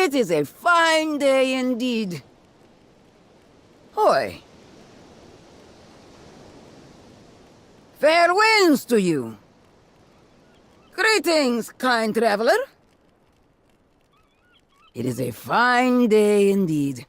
It is a fine day indeed. Hoy. Fair winds to you. Greetings, kind traveler. It is a fine day indeed.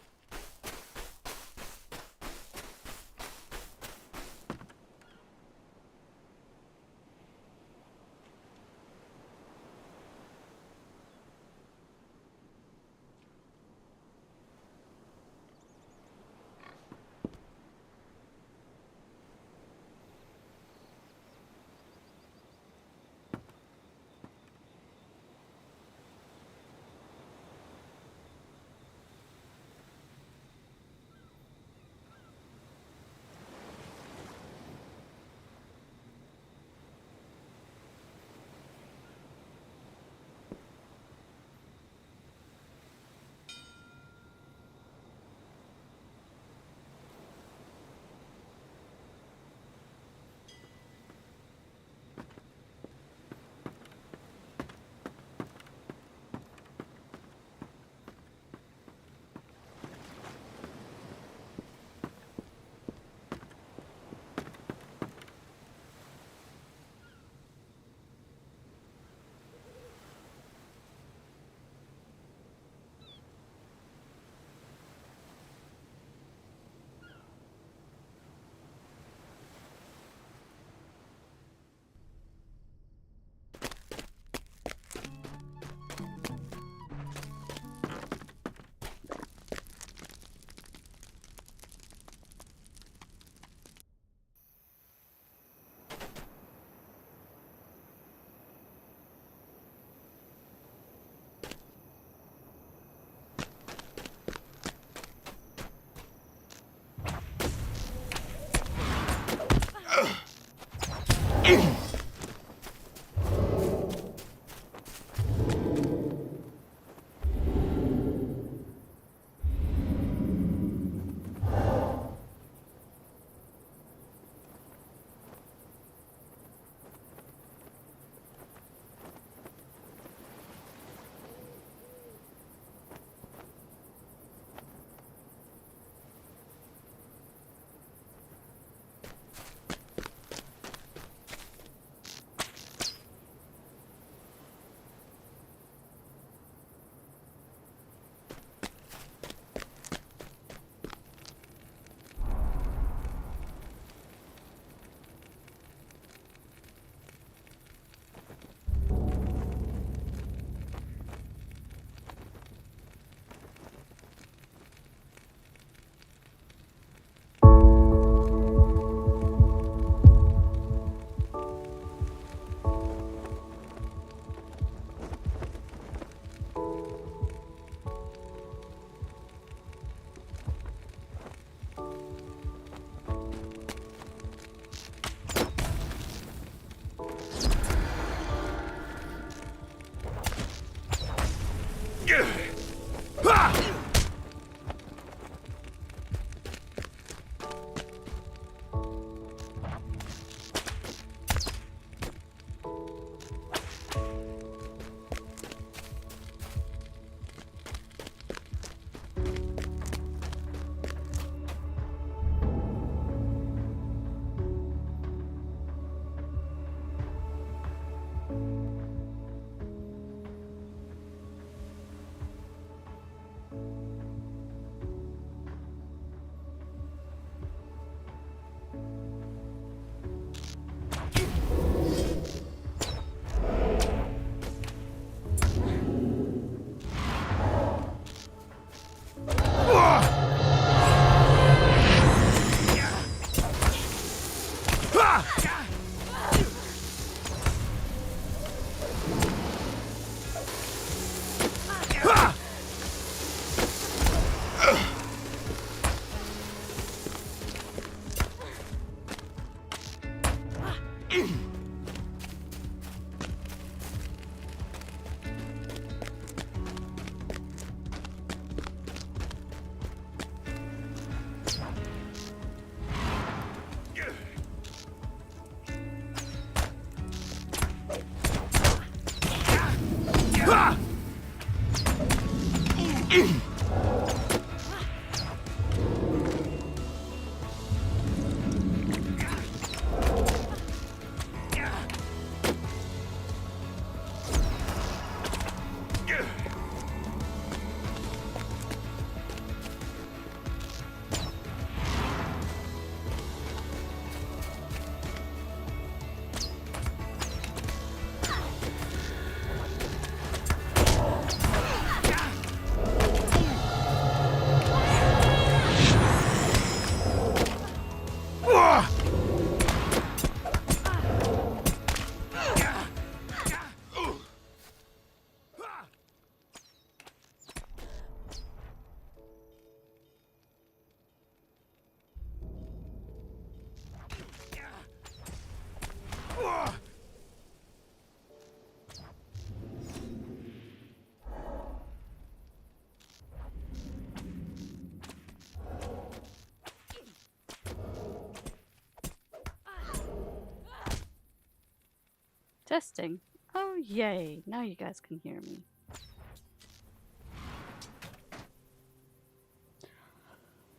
Testing. Oh, yay. Now you guys can hear me.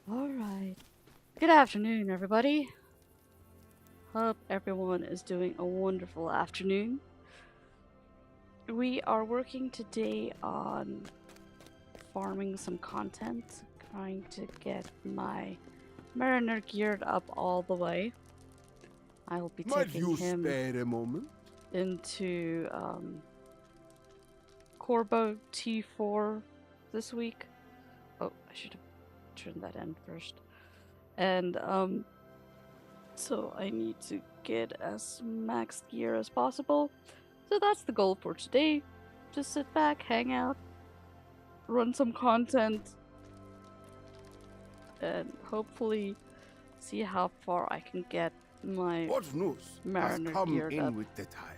Alright. Good afternoon, everybody. Hope everyone is doing a wonderful afternoon. We are working today on farming some content, trying to get my mariner geared up all the way. I will be taking him spare a moment? into Khorbo T4 this week. Oh, I should have turned that in first. And so I need to get as max gear as possible. So that's the goal for today. Just sit back, hang out, run some content, and hopefully see how far I can get my What news has mariner come geared in up. with the tide?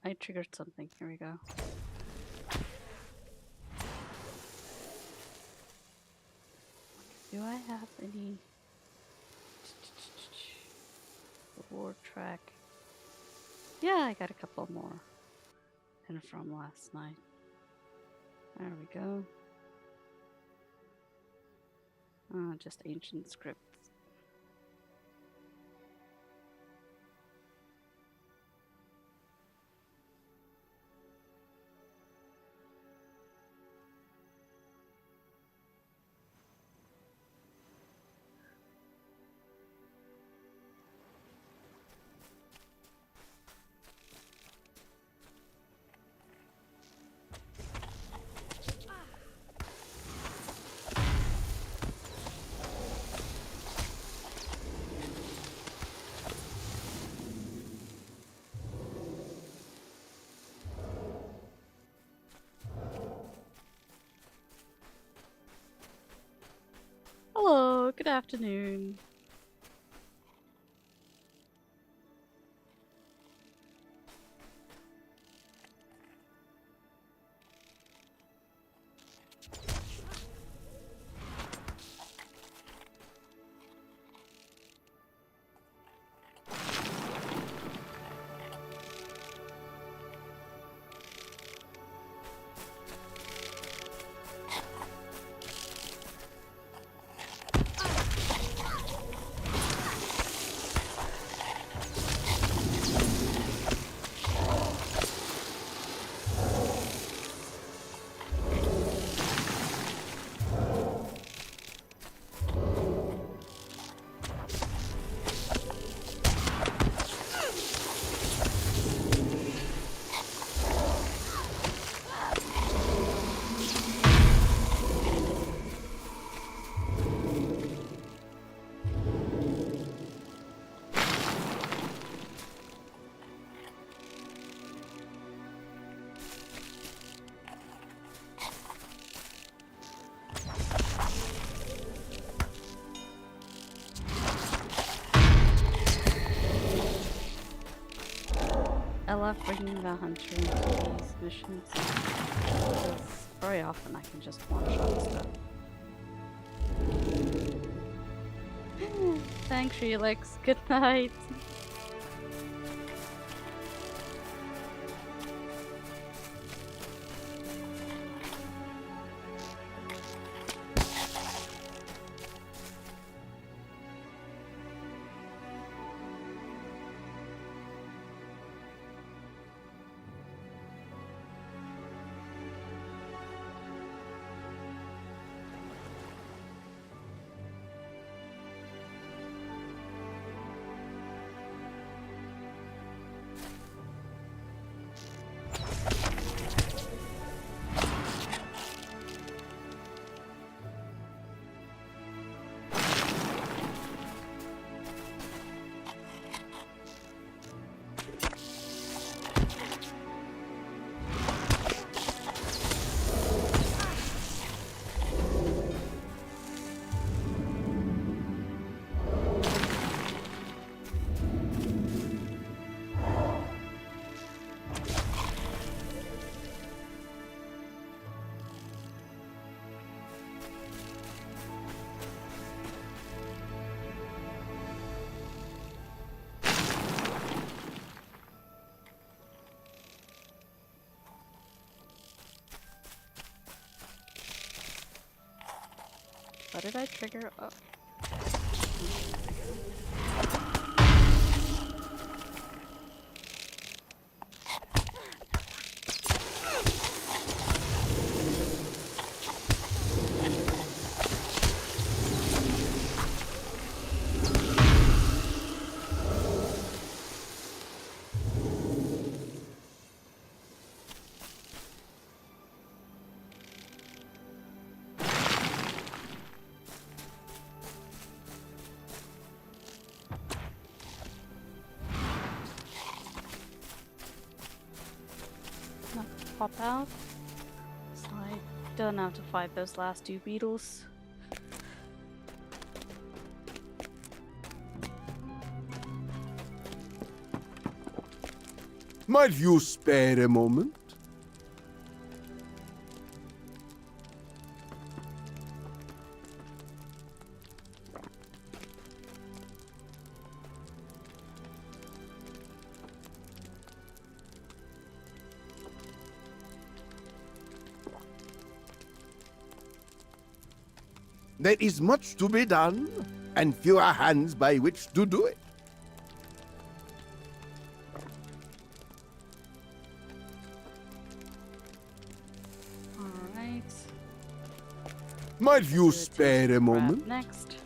I triggered something. Here we go. Do I have any reward track? Yeah, I got a couple more. And from last night. There we go. Just ancient scripts. Hello, good afternoon. I love bringing the hunter into these missions because very often I can just one-shot stuff. Thanks, Felix. Good night. What did I trigger? Oh. Pop out. So I don't have to fight those last two beetles. Might you spare a moment? There is much to be done, and fewer hands by which to do it. Alright. Might you spare a moment? Next.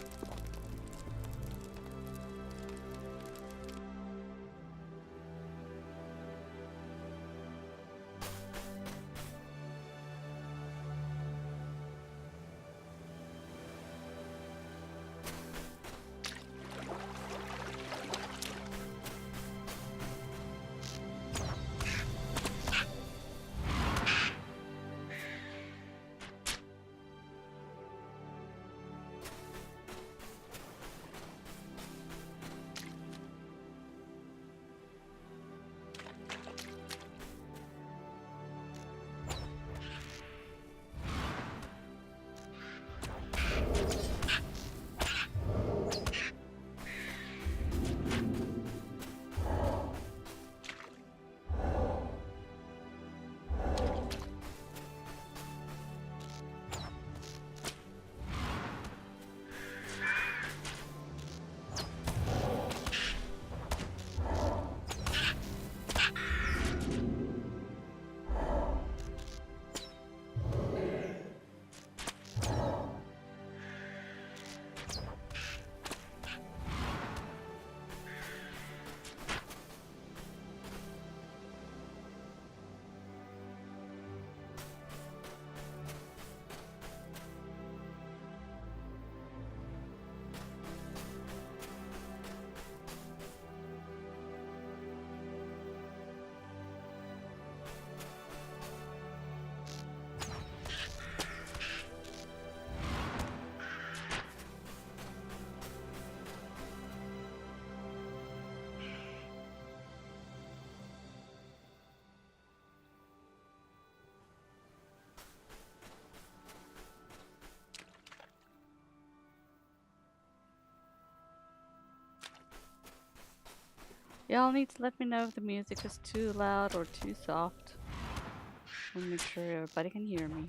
Y'all need to let me know if the music is too loud or too soft. I'll make sure everybody can hear me.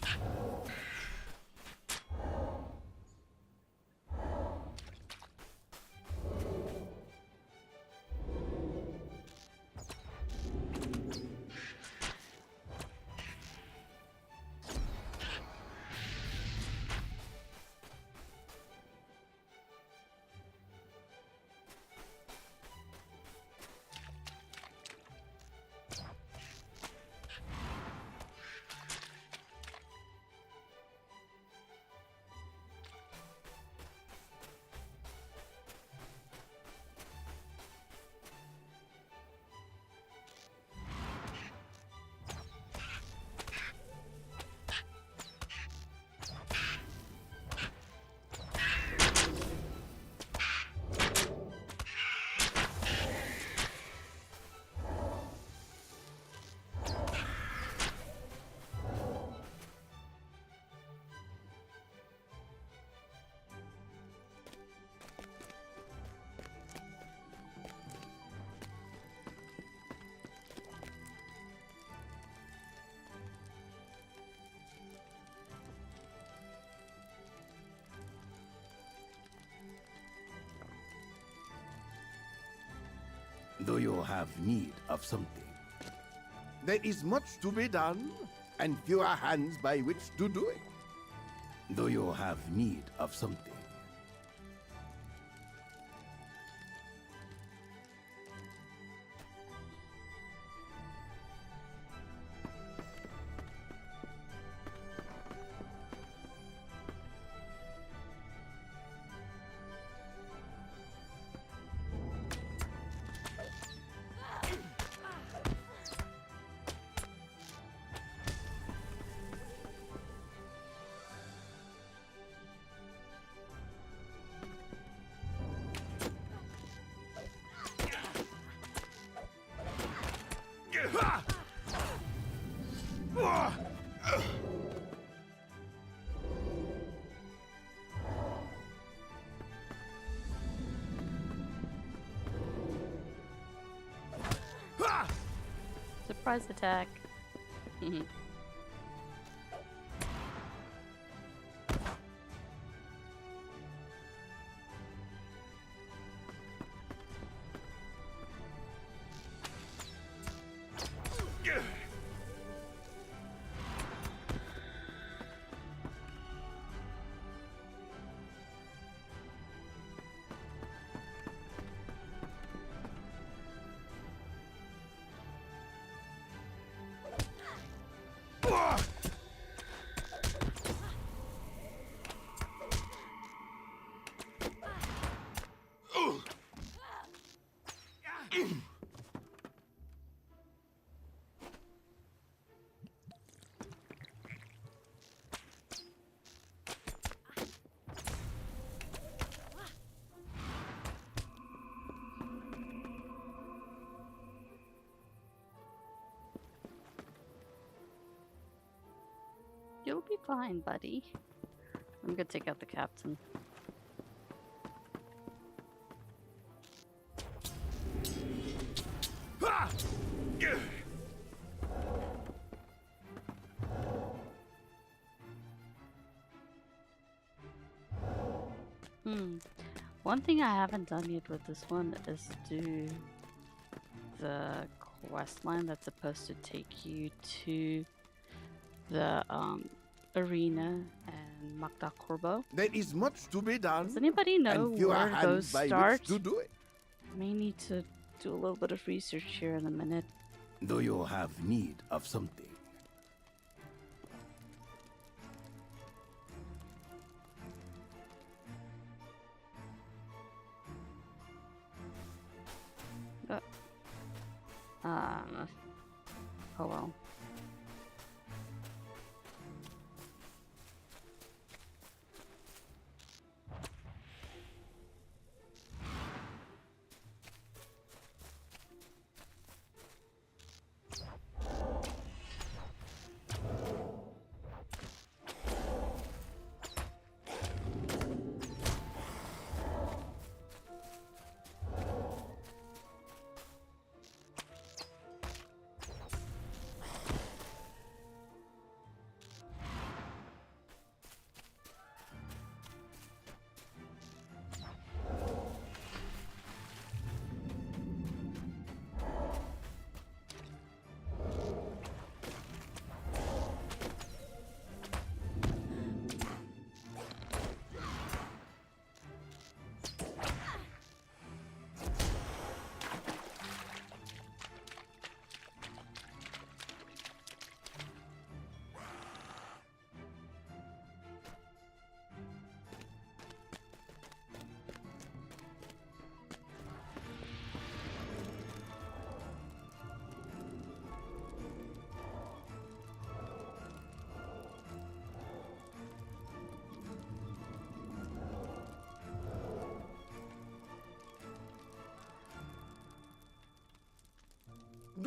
Do you have need of something? There is much to be done, and fewer hands by which to do it. Do you have need of something? Surprise attack. You'll be fine, buddy. I'm gonna take out the captain. One thing I haven't done yet with this one is do the quest line that's supposed to take you to the arena and Makta Khorbo. There is much to be done. Does anybody know and fewer where to go hands by start? which to do it. May need to do a little bit of research here in a minute. Do you have need of something? Oh well.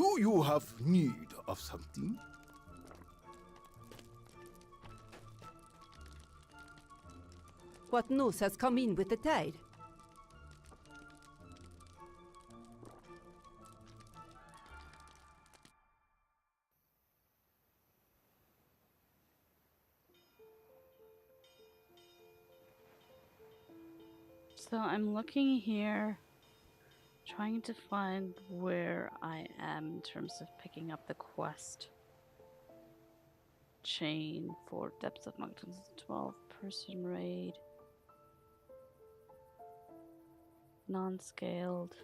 Do you have need of something? What news has come in with the tide? So I'm looking here, trying to find where I am in terms of picking up the quest chain for Depths of Mountains 12 person raid. Non-scaled.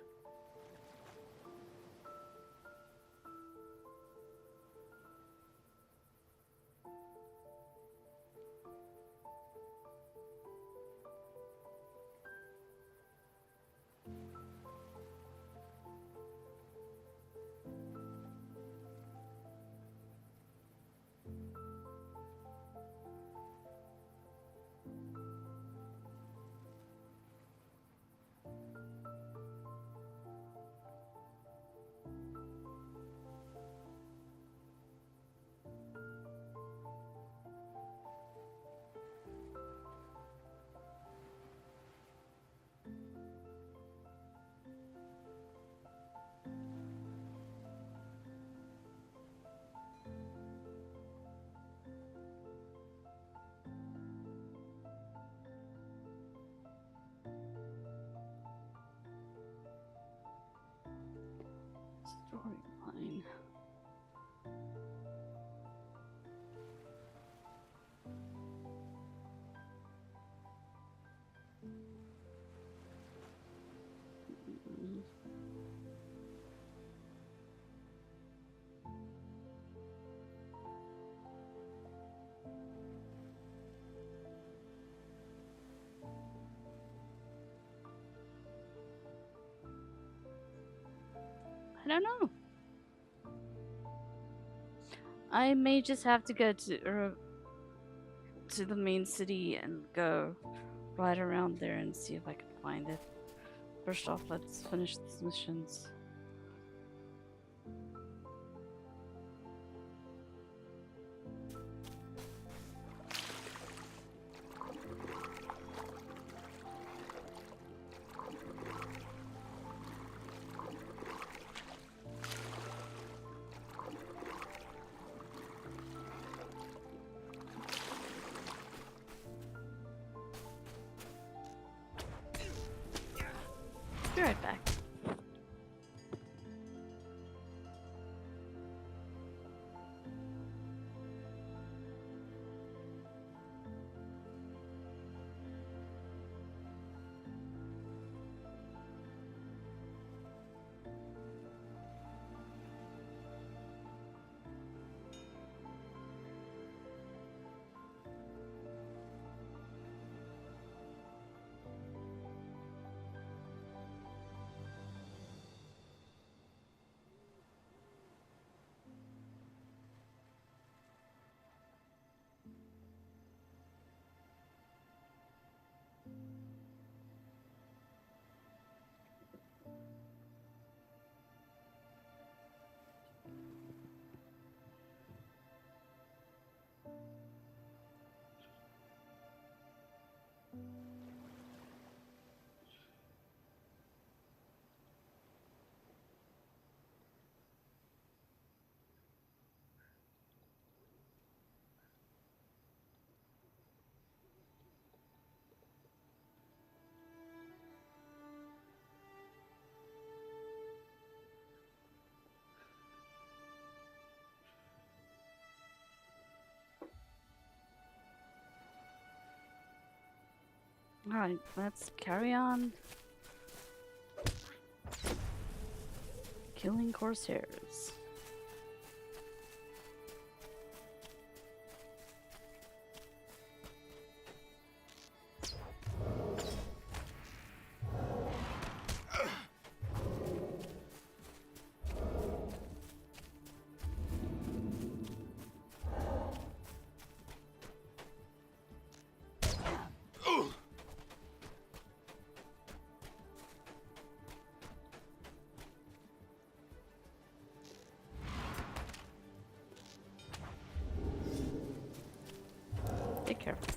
Storyline. I don't know. I may just have to go to the main city and go right around there and see if I can find it. First off, let's finish these missions. Be right back. Alright, let's carry on. Killing Corsairs.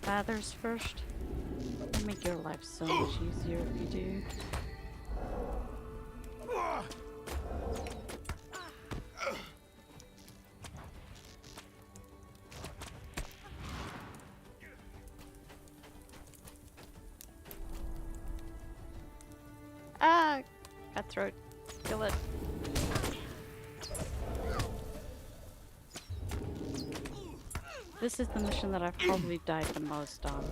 feathers first. It'll make your life so much easier if you do. Ah! Cutthroat. Kill it. This is the mission that I've probably died the most on.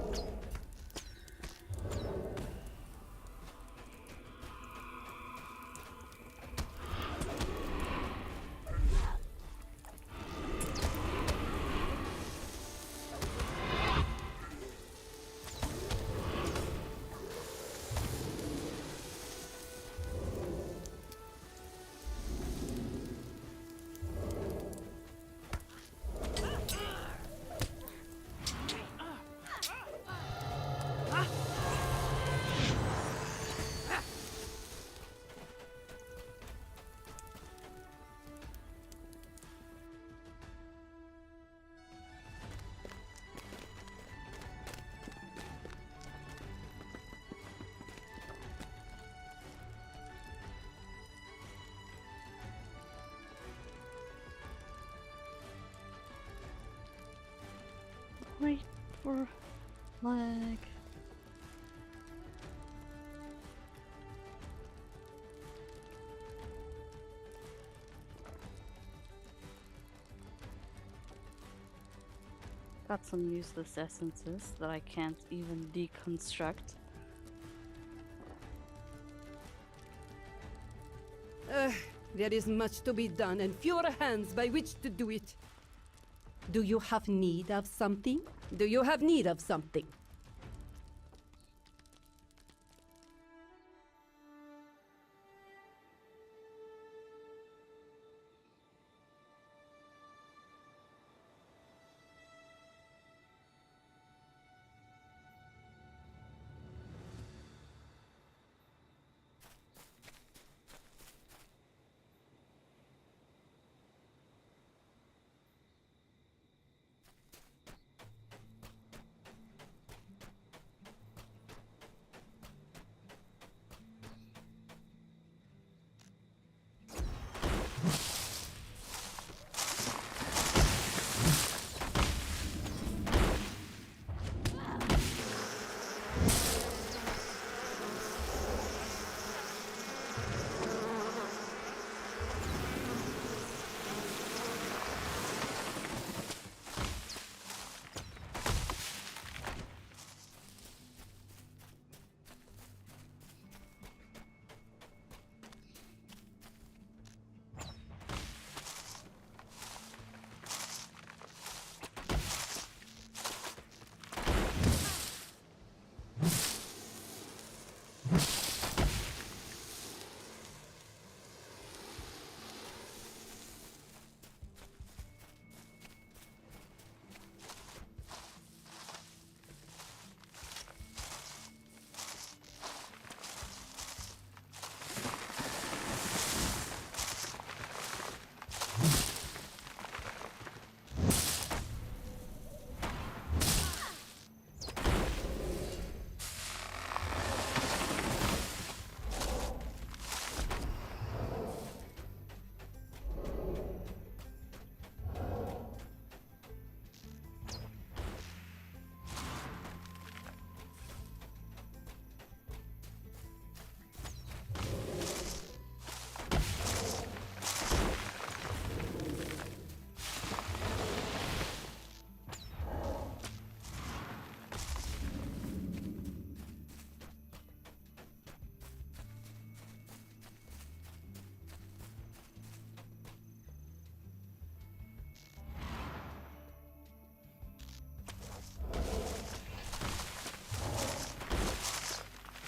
Wait for lag. Got some useless essences that I can't even deconstruct. There is much to be done and fewer hands by which to do it. Do you have need of something? Do you have need of something?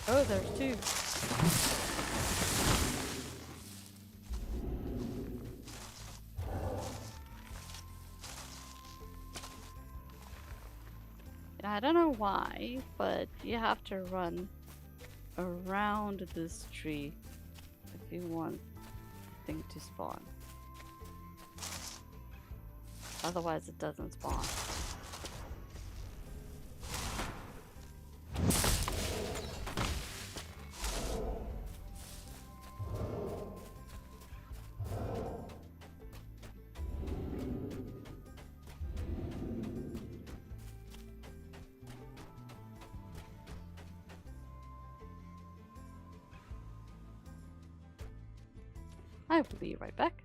Oh, there's two. I don't know why, but you have to run around this tree if you want the thing to spawn. Otherwise it doesn't spawn. I will be right back.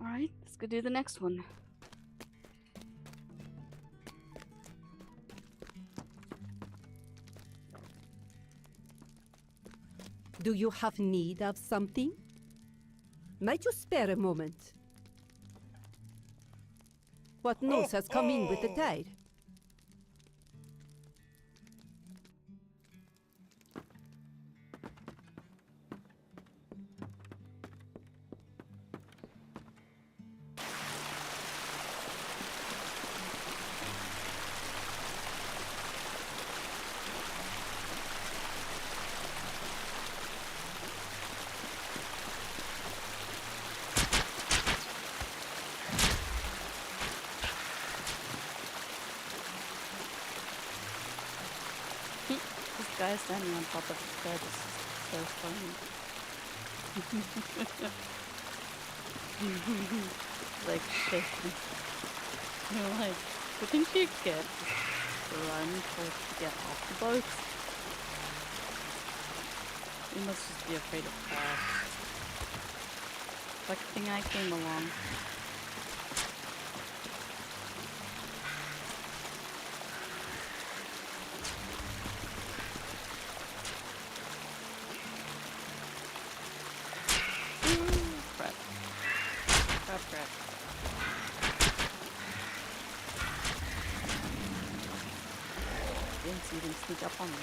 Alright, let's go do the next one. Do you have need of something? Might you spare a moment? What news has come in with the tide? This guy standing on top of his bed is so funny. Like shaking. You're like, wouldn't you get run to get off the boat? You must just be afraid of crabs. Like thing I came along. Crap. Didn't see them sneak up on me.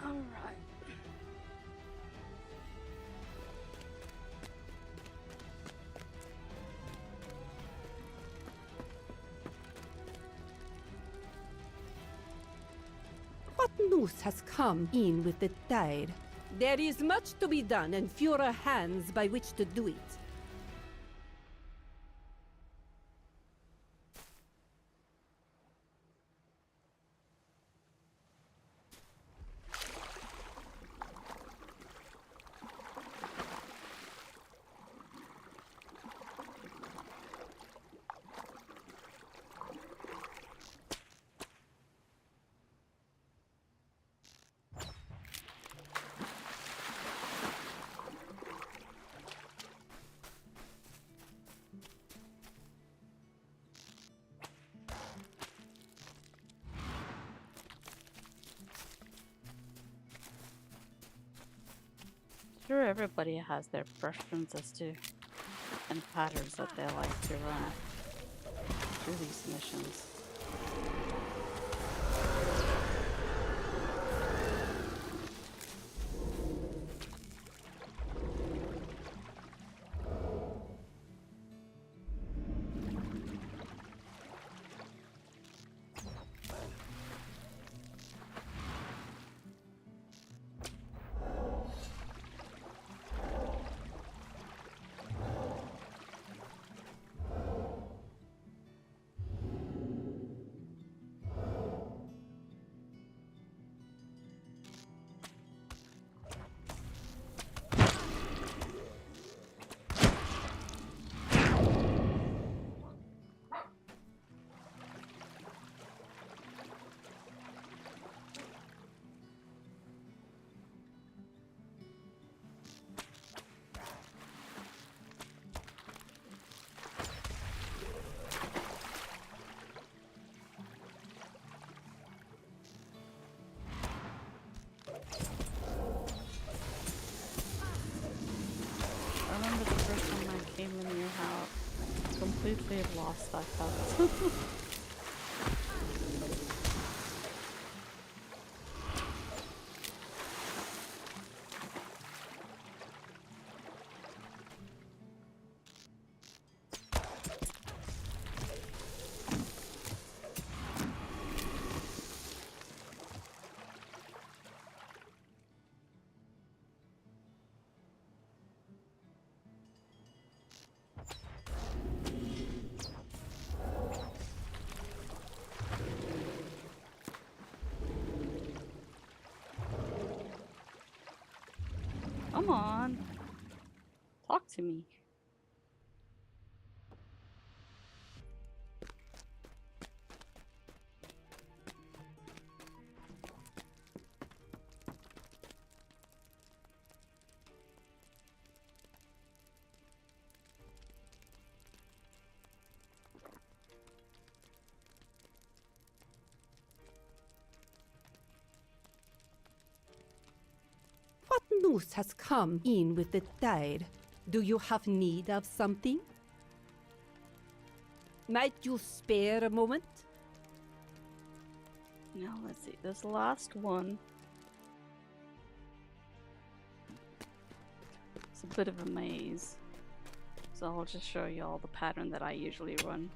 Alright. What news has come in with the tide? There is much to be done and fewer hands by which to do it. Sure, everybody has their preferences too, and patterns that they like to run through these missions. I remember the first time I came in here how completely lost I felt. Come on. Talk to me. What news has come in with the tide? Do you have need of something? Might you spare a moment? Now let's see. This last one. It's a bit of a maze. So I'll just show you all the pattern that I usually run.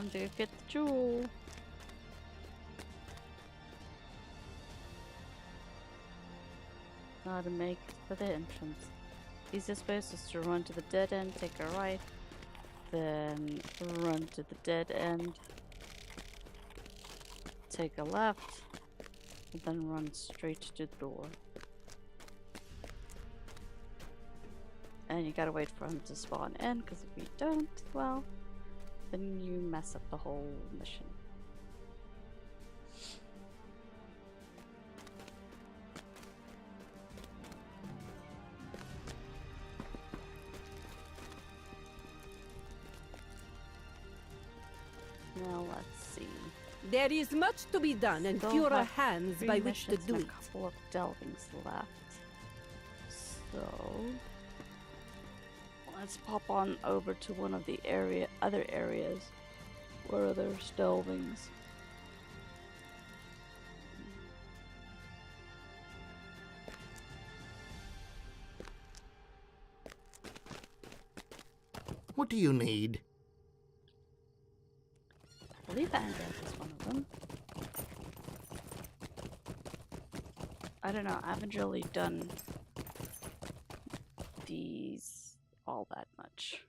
Time to get the jewel. Now to make for the entrance. Easiest way is just to run to the dead end, take a right, then run to the dead end, take a left, and then run straight to the door. And you gotta wait for him to spawn in, because if you don't, well, then you mess up the whole mission. Now let's see. There is much to be done and Still fewer have hands 3 by which to missions do and it. a couple of delvings left. So let's pop on over to one of the other areas where there's delvings. What do you need? I believe Andreas is one of them. I don't know, I haven't really done these all that much.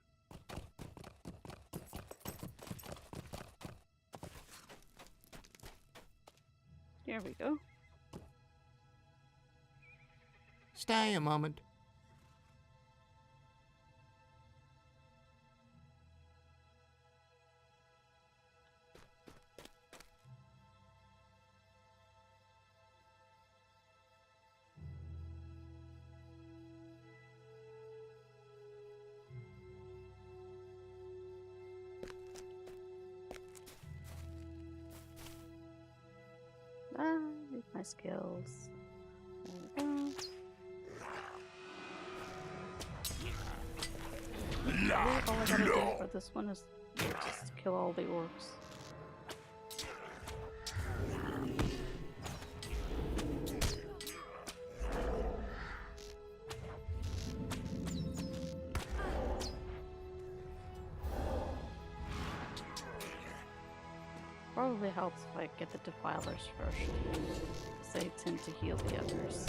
Here we go. Stay a moment. Use my skills. There we go. I believe all I gotta do for this one is just kill all the orcs. Probably helps if I get the defilers first, because they tend to heal the others.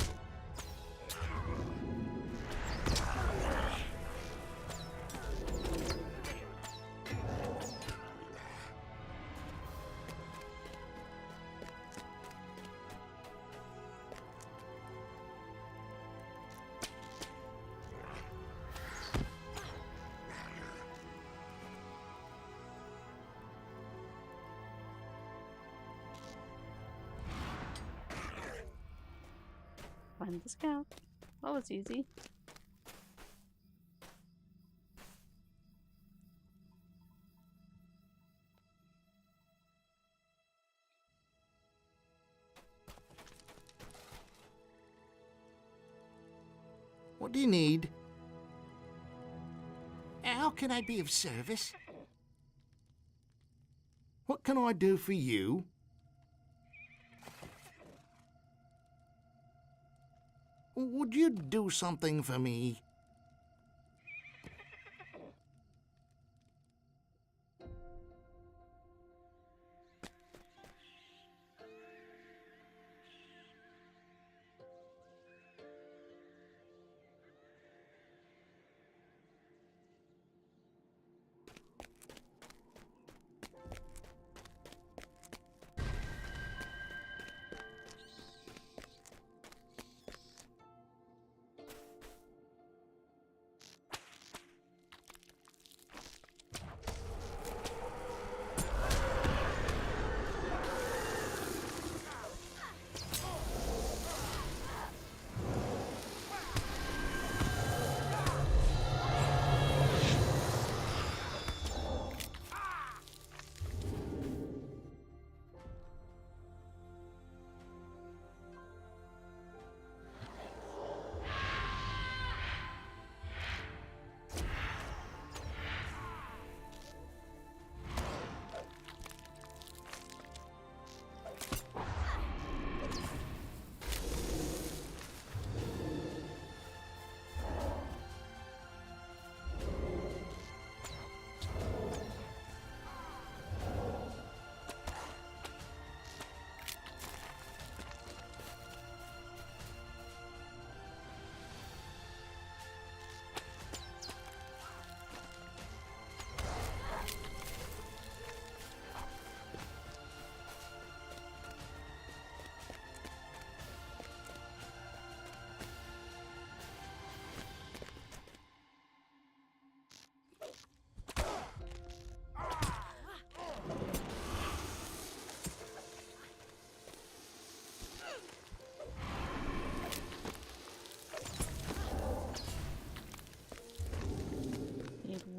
Find the scout. That was easy. What do you need? How can I be of service? What can I do for you? Would you do something for me?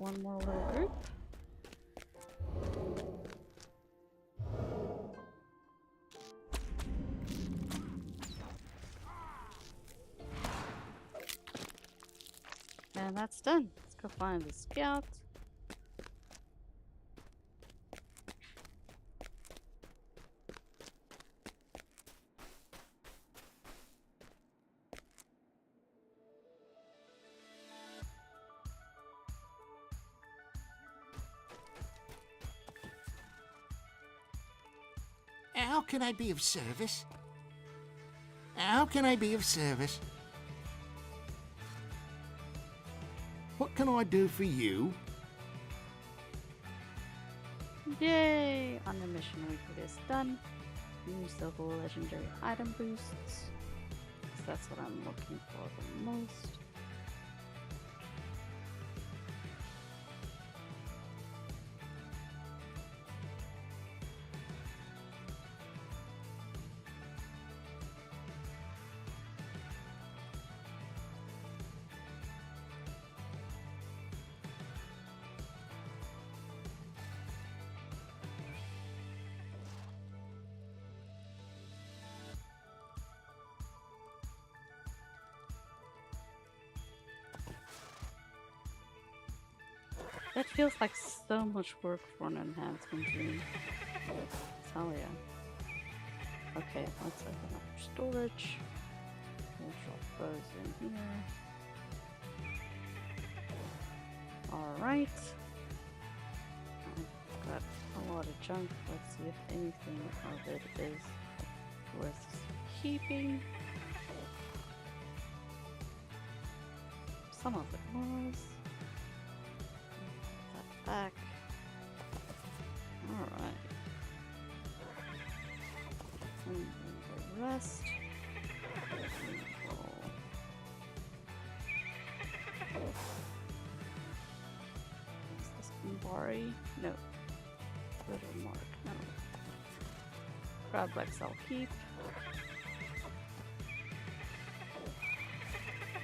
one more little group. And that's done. Let's go find the scout. How can I be of service? How can I be of service? What can I do for you? Yay! On the mission weekly is done. Use the whole legendary item boosts. 'Cause that's what I'm looking for the most. That feels like so much work for an enhancement room. Hell yeah. Okay, let's open up storage. We'll drop those in here. Alright. I've got a lot of junk. Let's see if anything of it is worth keeping. Some of it was. Back. Alright. And the rest. Is this Umbari? No. Little Mark. No. Crab legs I'll keep.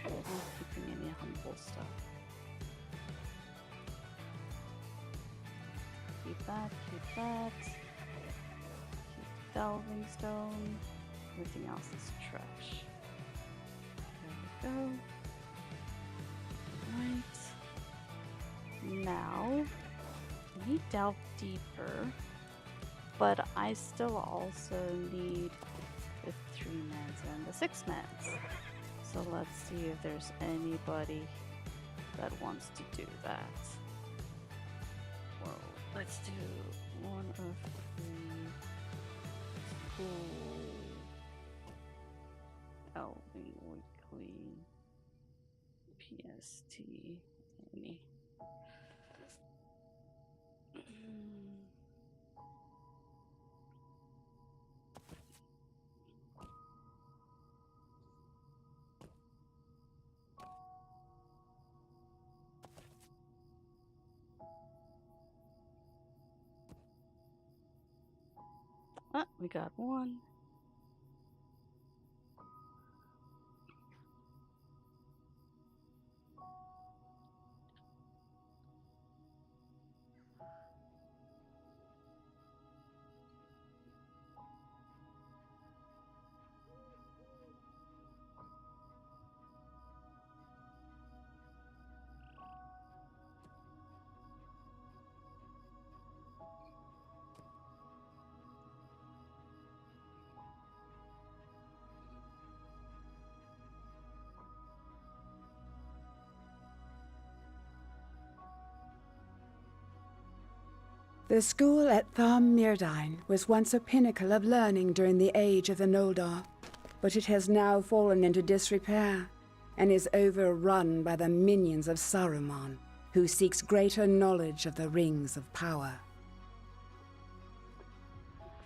I'm not keeping any humble stuff. Keep that, keep that. Keep delving stone. Everything else is trash. There we go. Right. Now, let me delve deeper, but I still also need the 3-mans and the 6-mans. So let's see if there's anybody that wants to do that. Whoa. Let's do one of the school Elving Weekly PST any. Ah, we got one. The school at Thom Myrdain was once a pinnacle of learning during the age of the Noldor, but it has now fallen into disrepair and is overrun by the minions of Saruman, who seeks greater knowledge of the Rings of Power.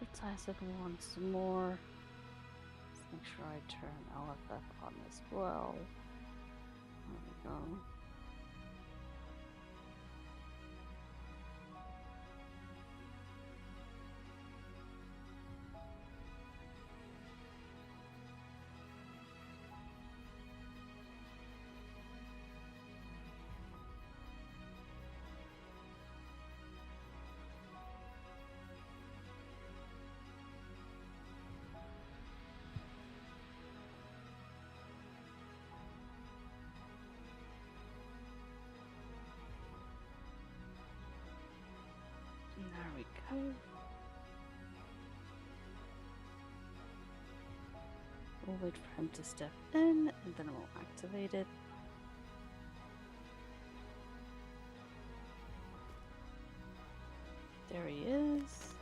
Advertise it once more. Let's make sure I turn LFF on as well. There we go. We'll wait for him to step in, and then we'll activate it. There he is.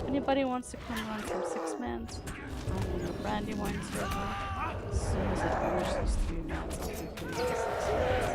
Anybody wants to come run some six-mans? I'm the Brandywine server. As soon as I finish these 3 mans, I'll be doing the six-mans.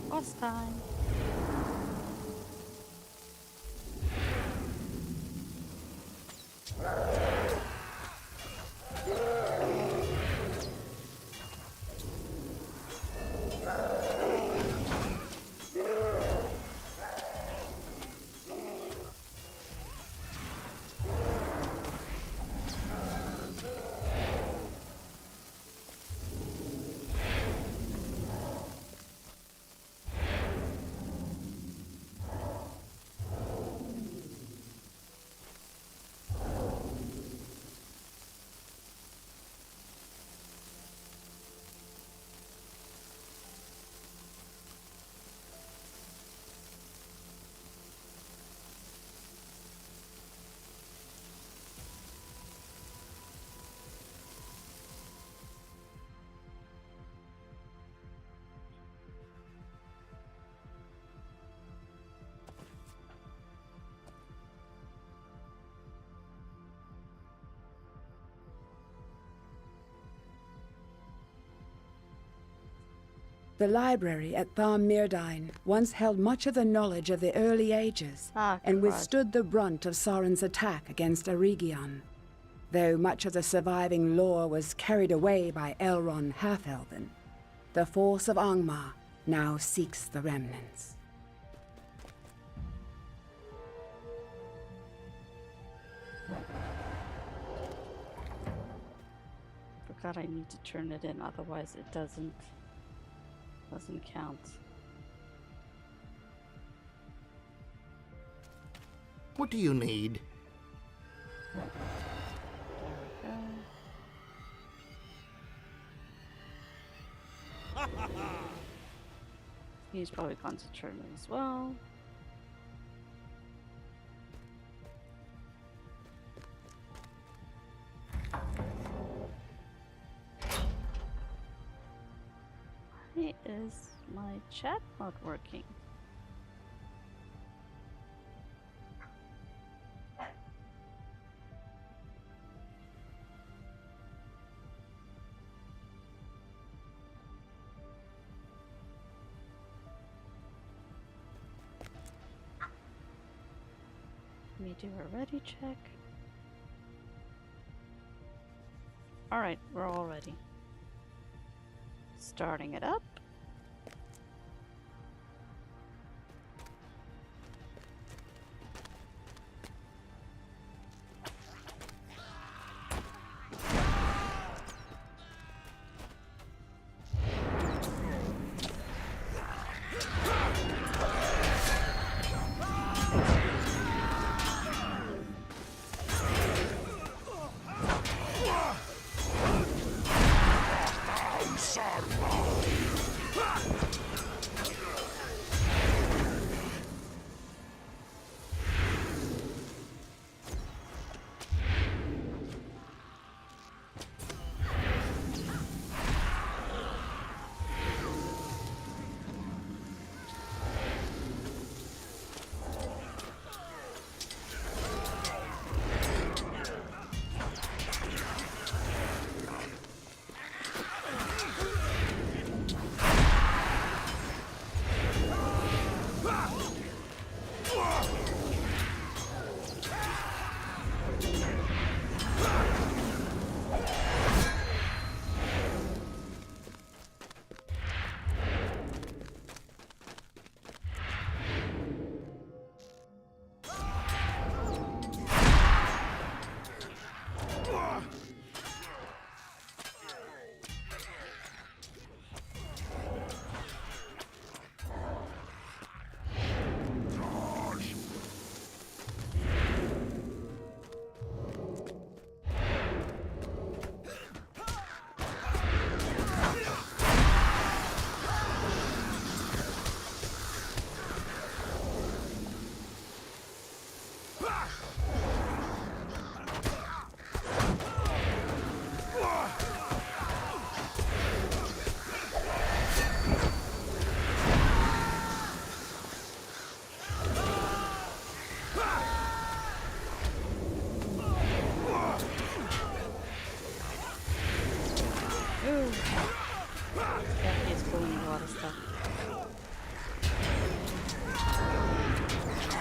Boss time. The library at Thom Mirdain once held much of the knowledge of the early ages and withstood the brunt of Sauron's attack against Eregion. Though much of the surviving lore was carried away by Elrond Half-Elven, the force of Angmar now seeks the remnants. that I need to turn it in, otherwise it doesn't count. What do you need? There we go. He's probably gone to turn it as well. Why is my chat not working? Let me do a ready check. Alright, we're all ready. Starting it up.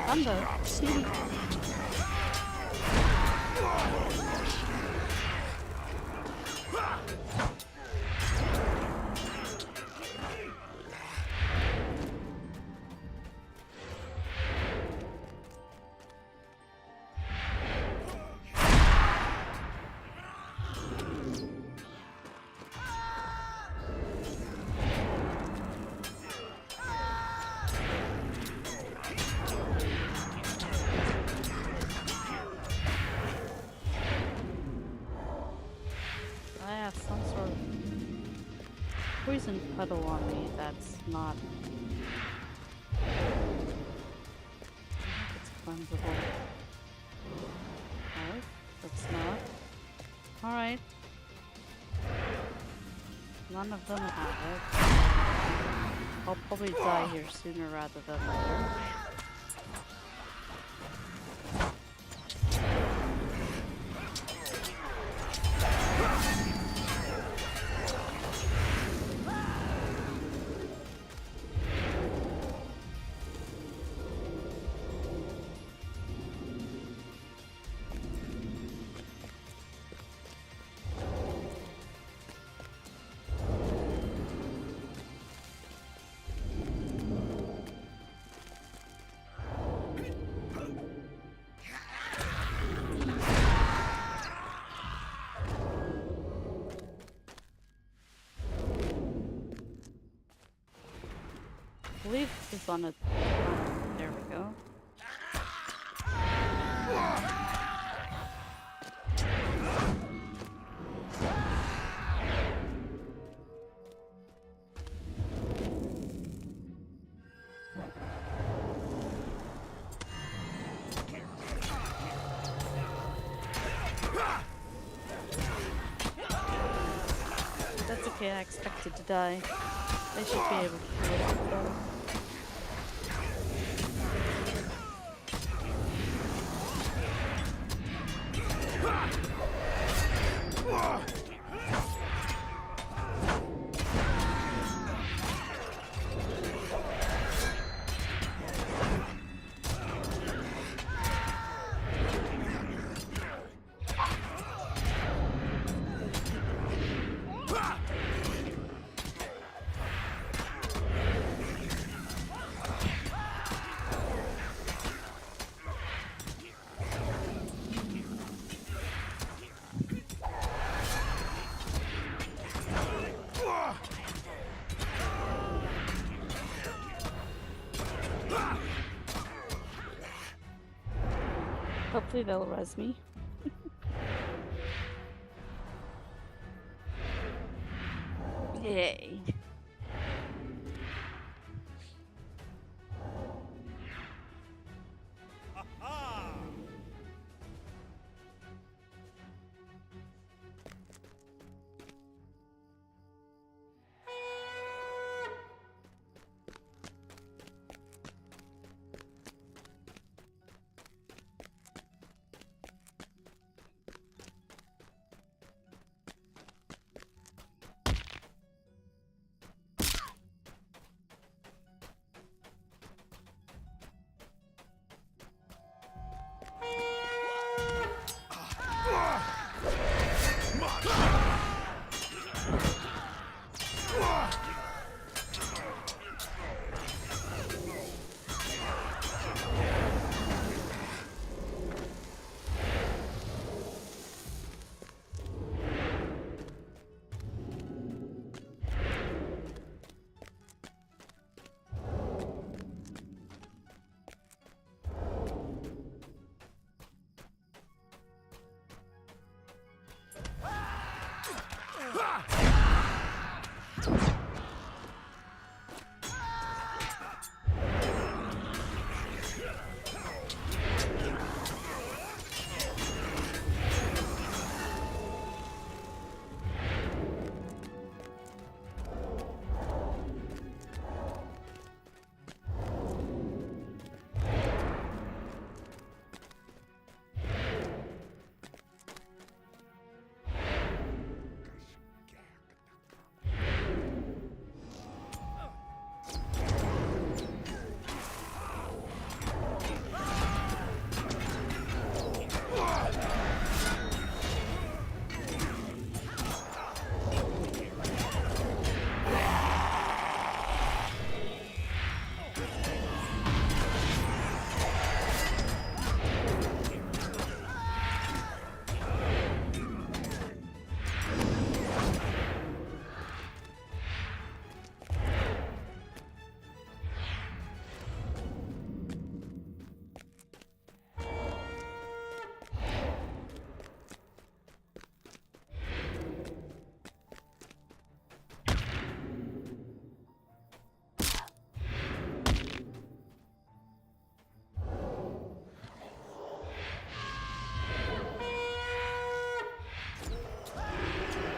Thunder. Poison puddle on me, that's not... I think it's cleansable. No, that's not. Alright. None of them have it. I'll probably die here sooner rather than later. believe it's on a... There we go. That's okay, I expected to die. They should be able to do it though. Hopefully they'll res me. Yay.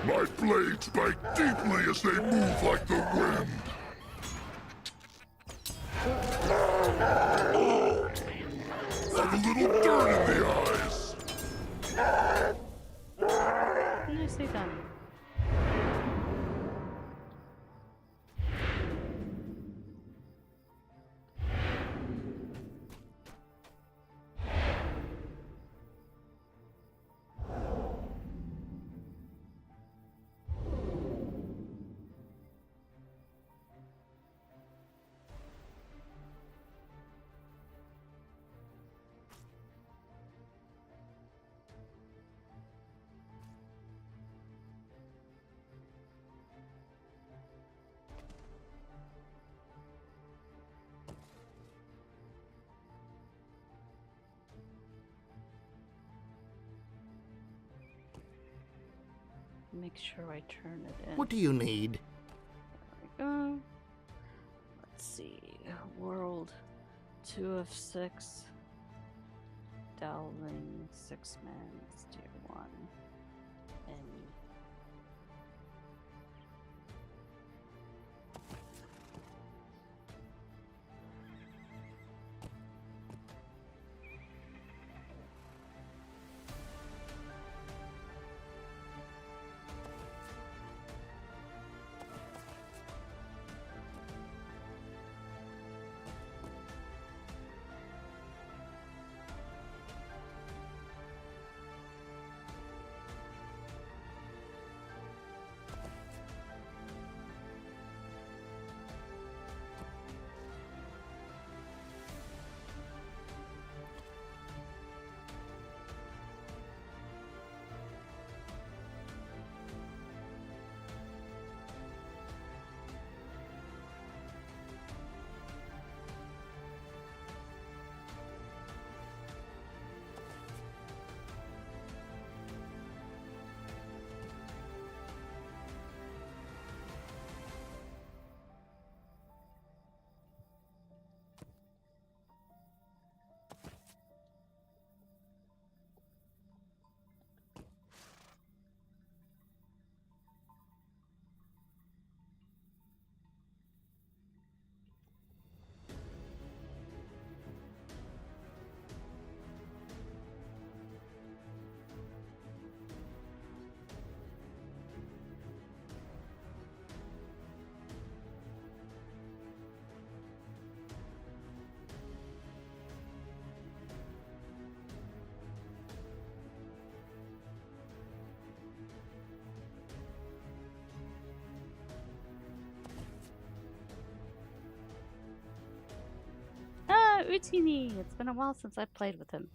My blades bite deeply as they move like the wind. Like a little dirt in the eyes. Nicely done. make sure I turn it in. What do you need? There we go. Let's see. World 2 of 6. Delving 6 man. Tier 1. And Utini! It's been a while since I played with him.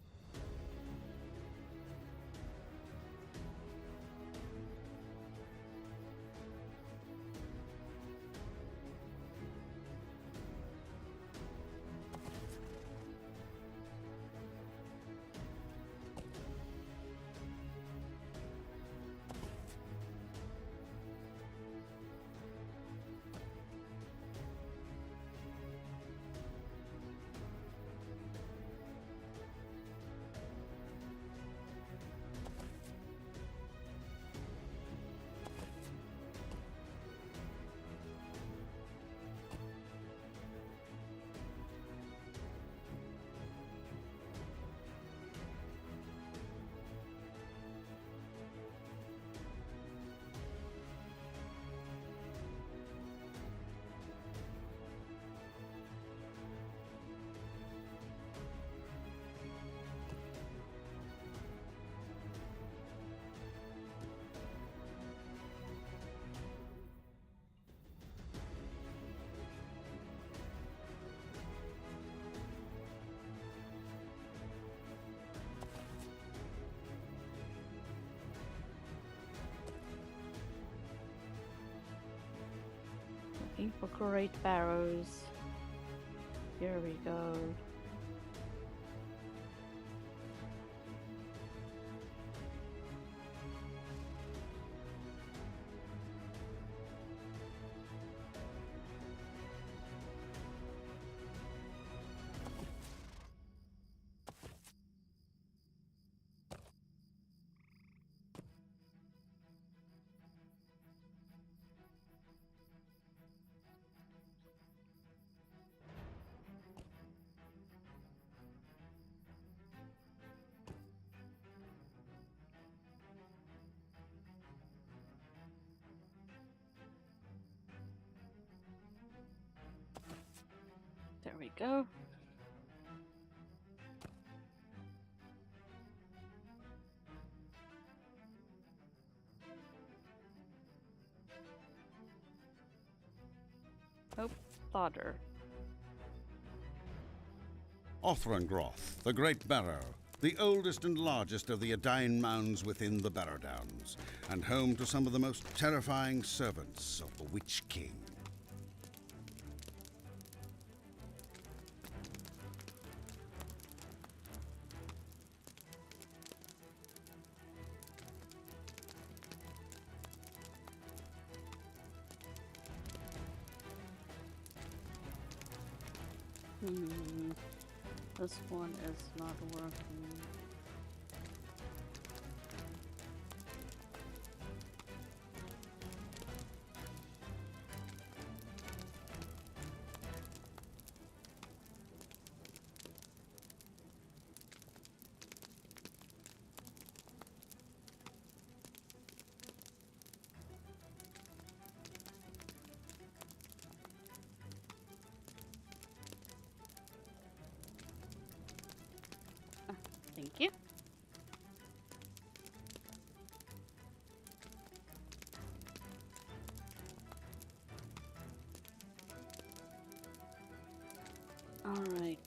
Looking for great barrows. Here we go. There we go. Oh, fodder. Othrangroth, the Great Barrow, the oldest and largest of the Adain mounds within the Barrow Downs, and home to some of the most terrifying servants of the Witch King. This one is not working. Thank you. All right.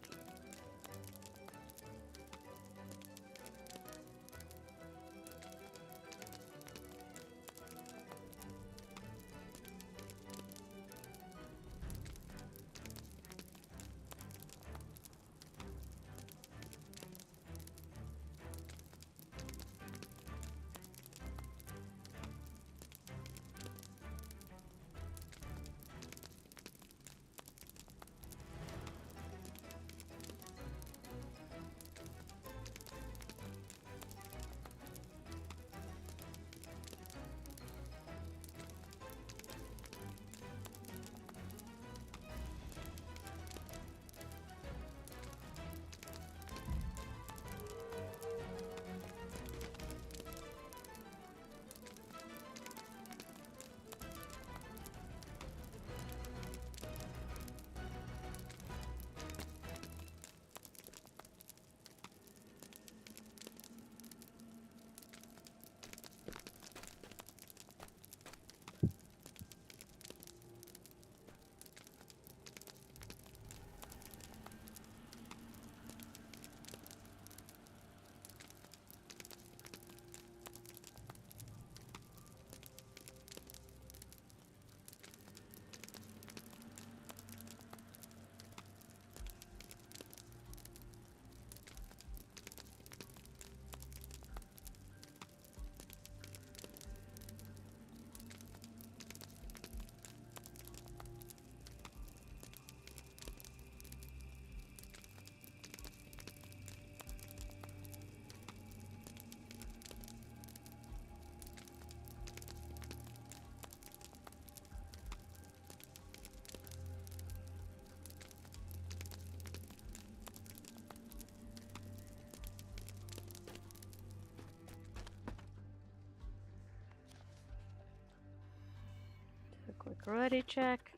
Do a quick ready check.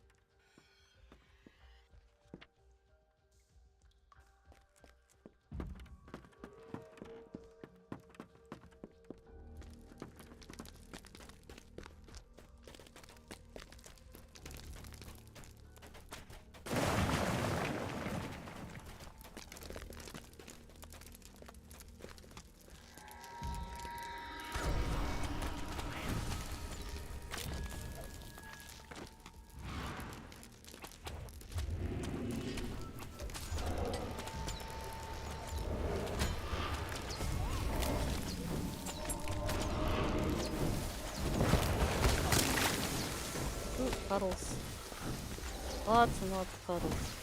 Ooh, puddles. Lots and lots of puddles.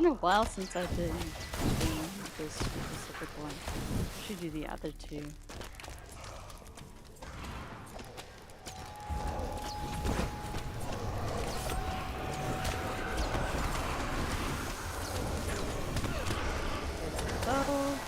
been a while since I did this specific one. Should do the other two. Oh.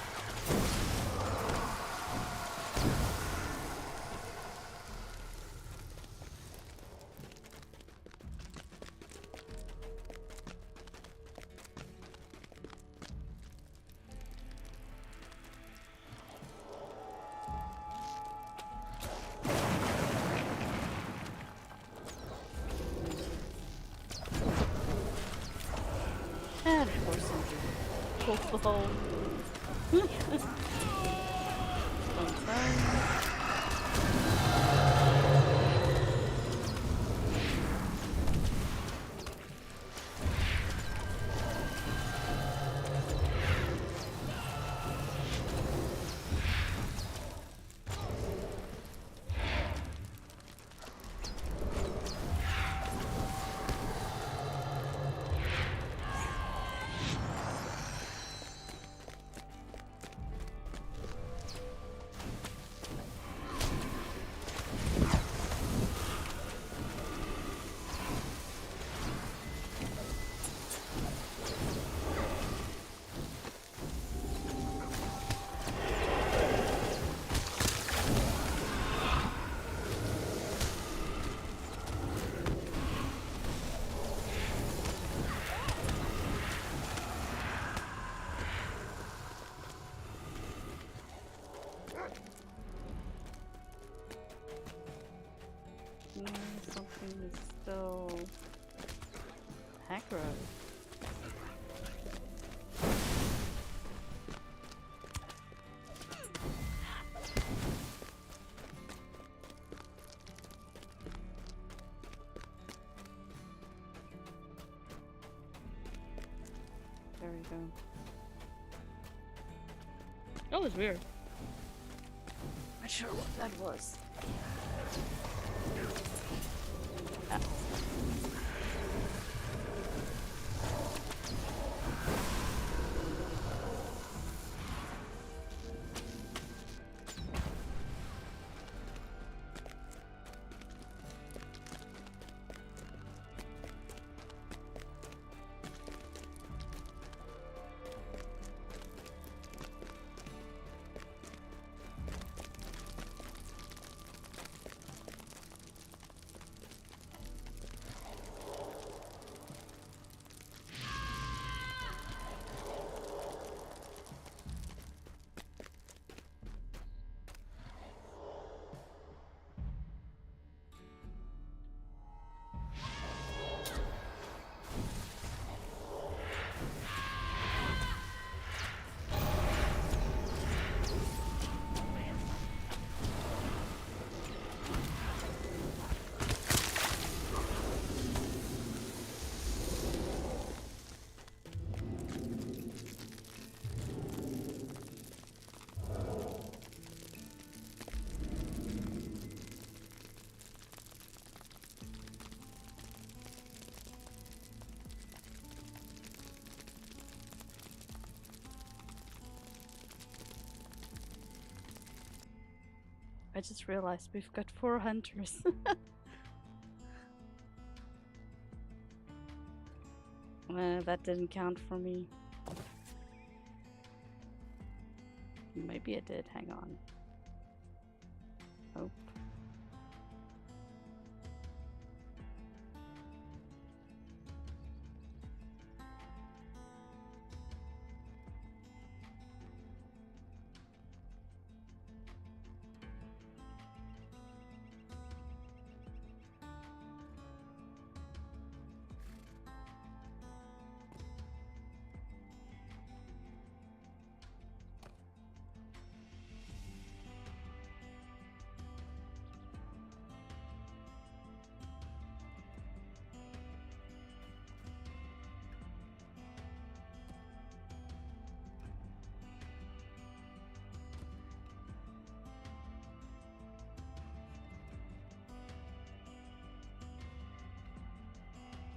And of course I do. Pull the hole. One time. Something is still aggro. There we go. That was weird. Not sure what that was. I just realized we've got 4 hunters. That didn't count for me. Maybe it did, hang on. Oh.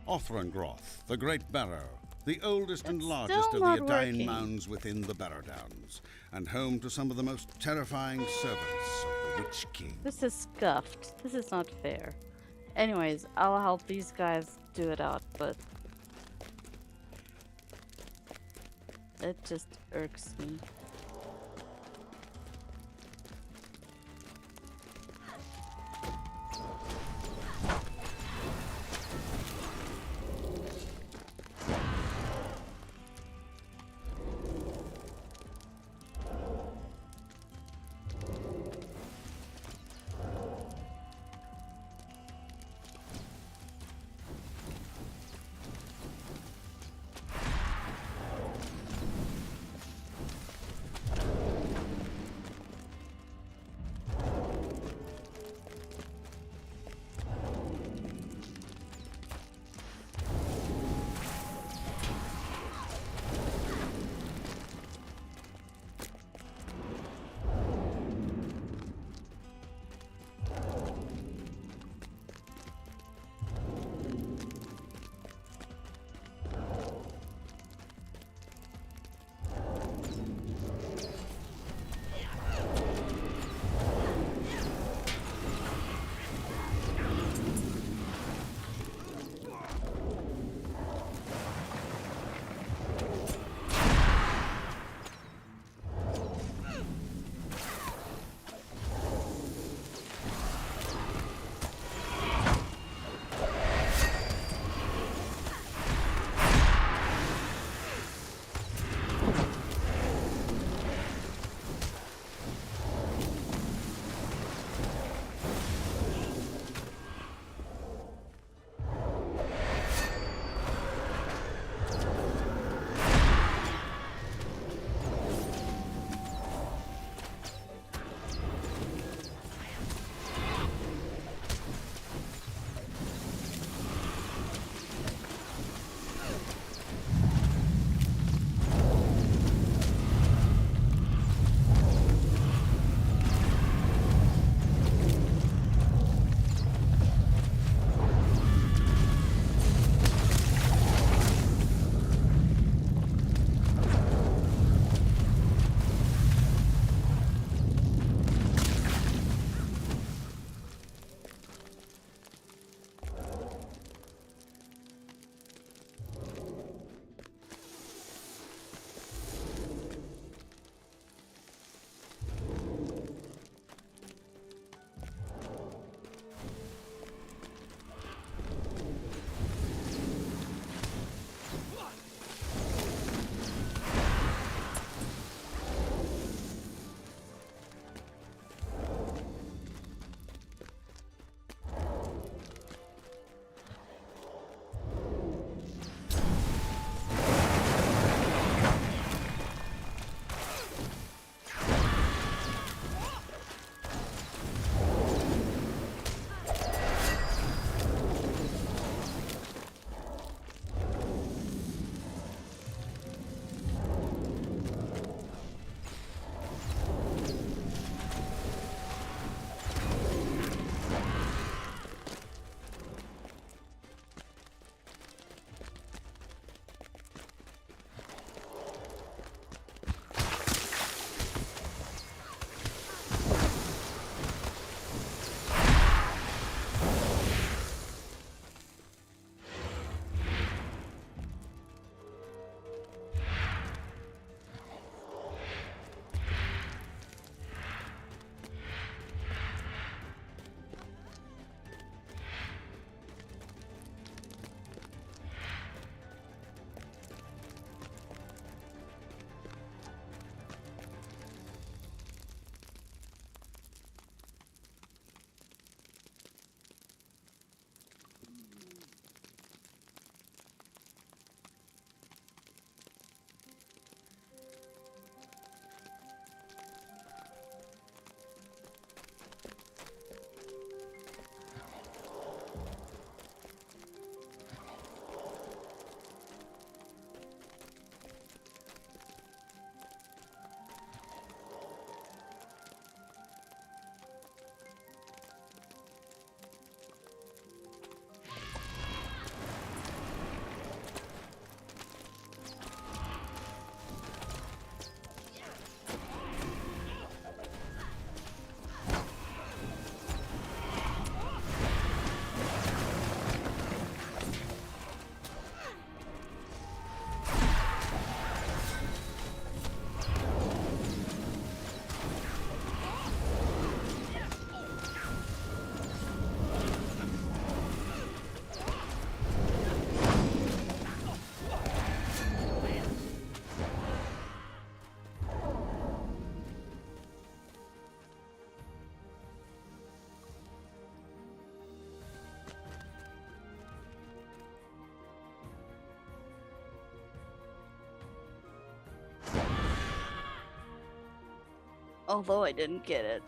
Othrangroth, the Great Barrow, the oldest and It's largest still of the not Adain working. mounds within the Barrow Downs, and home to some of the most terrifying servants of the Witch King. This is scuffed. This is not fair. Anyways, I'll help these guys do it out, but it just irks me. Although I didn't get it,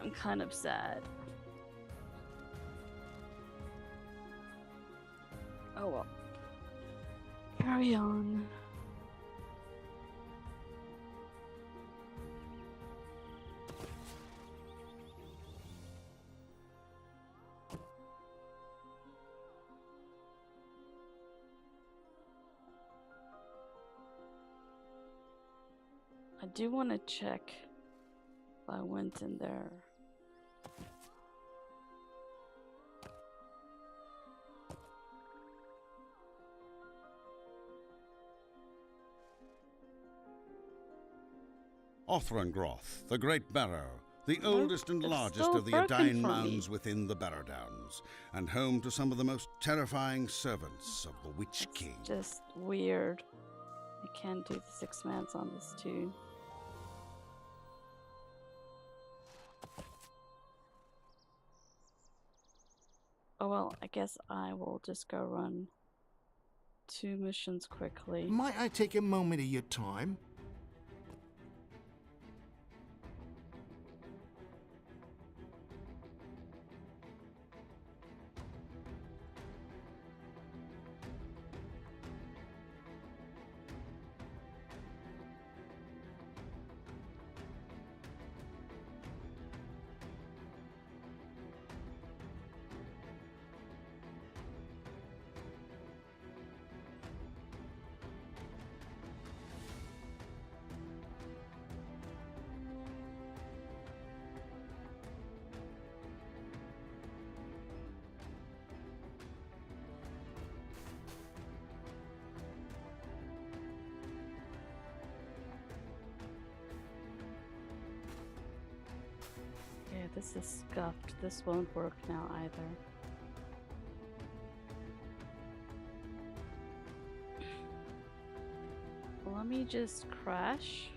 I'm kind of sad. Oh well. Carry on. I do want to check if I went in there. Othrangroth, the Great Barrow, the oldest and it's largest still of the broken Adain for me. mounds within the Barrow Downs, and home to some of the most terrifying servants of the Witch King. Just weird. I can't do the 6 mans on this too. Oh well, I guess I will just go run 2 missions quickly. Might I take a moment of your time? Yeah, this is scuffed. This won't work now either. Let me just crash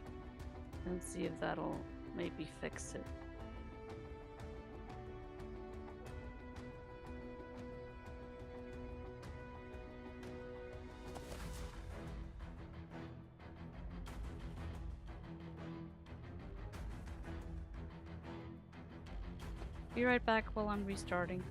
and see if that'll maybe fix it. Be right back while I'm restarting.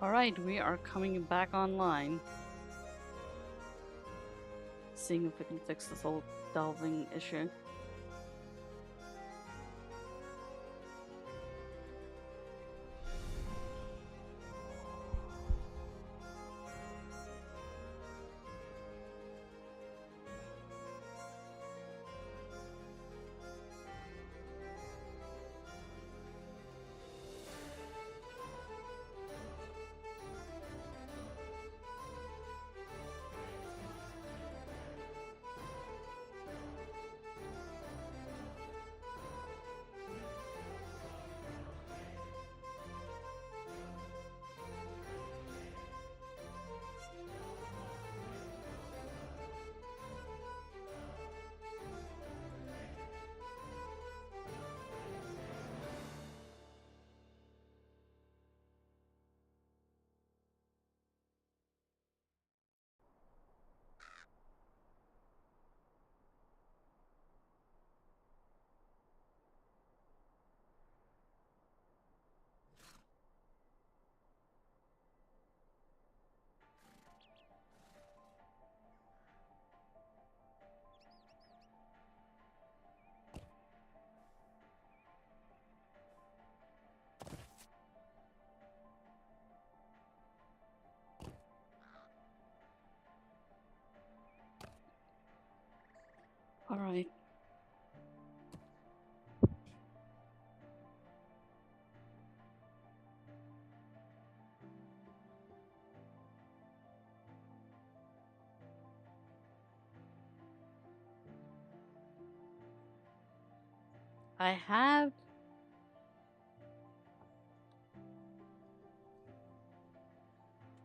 Alright, we are coming back online. Seeing if we can fix this old delving issue. Alright. I have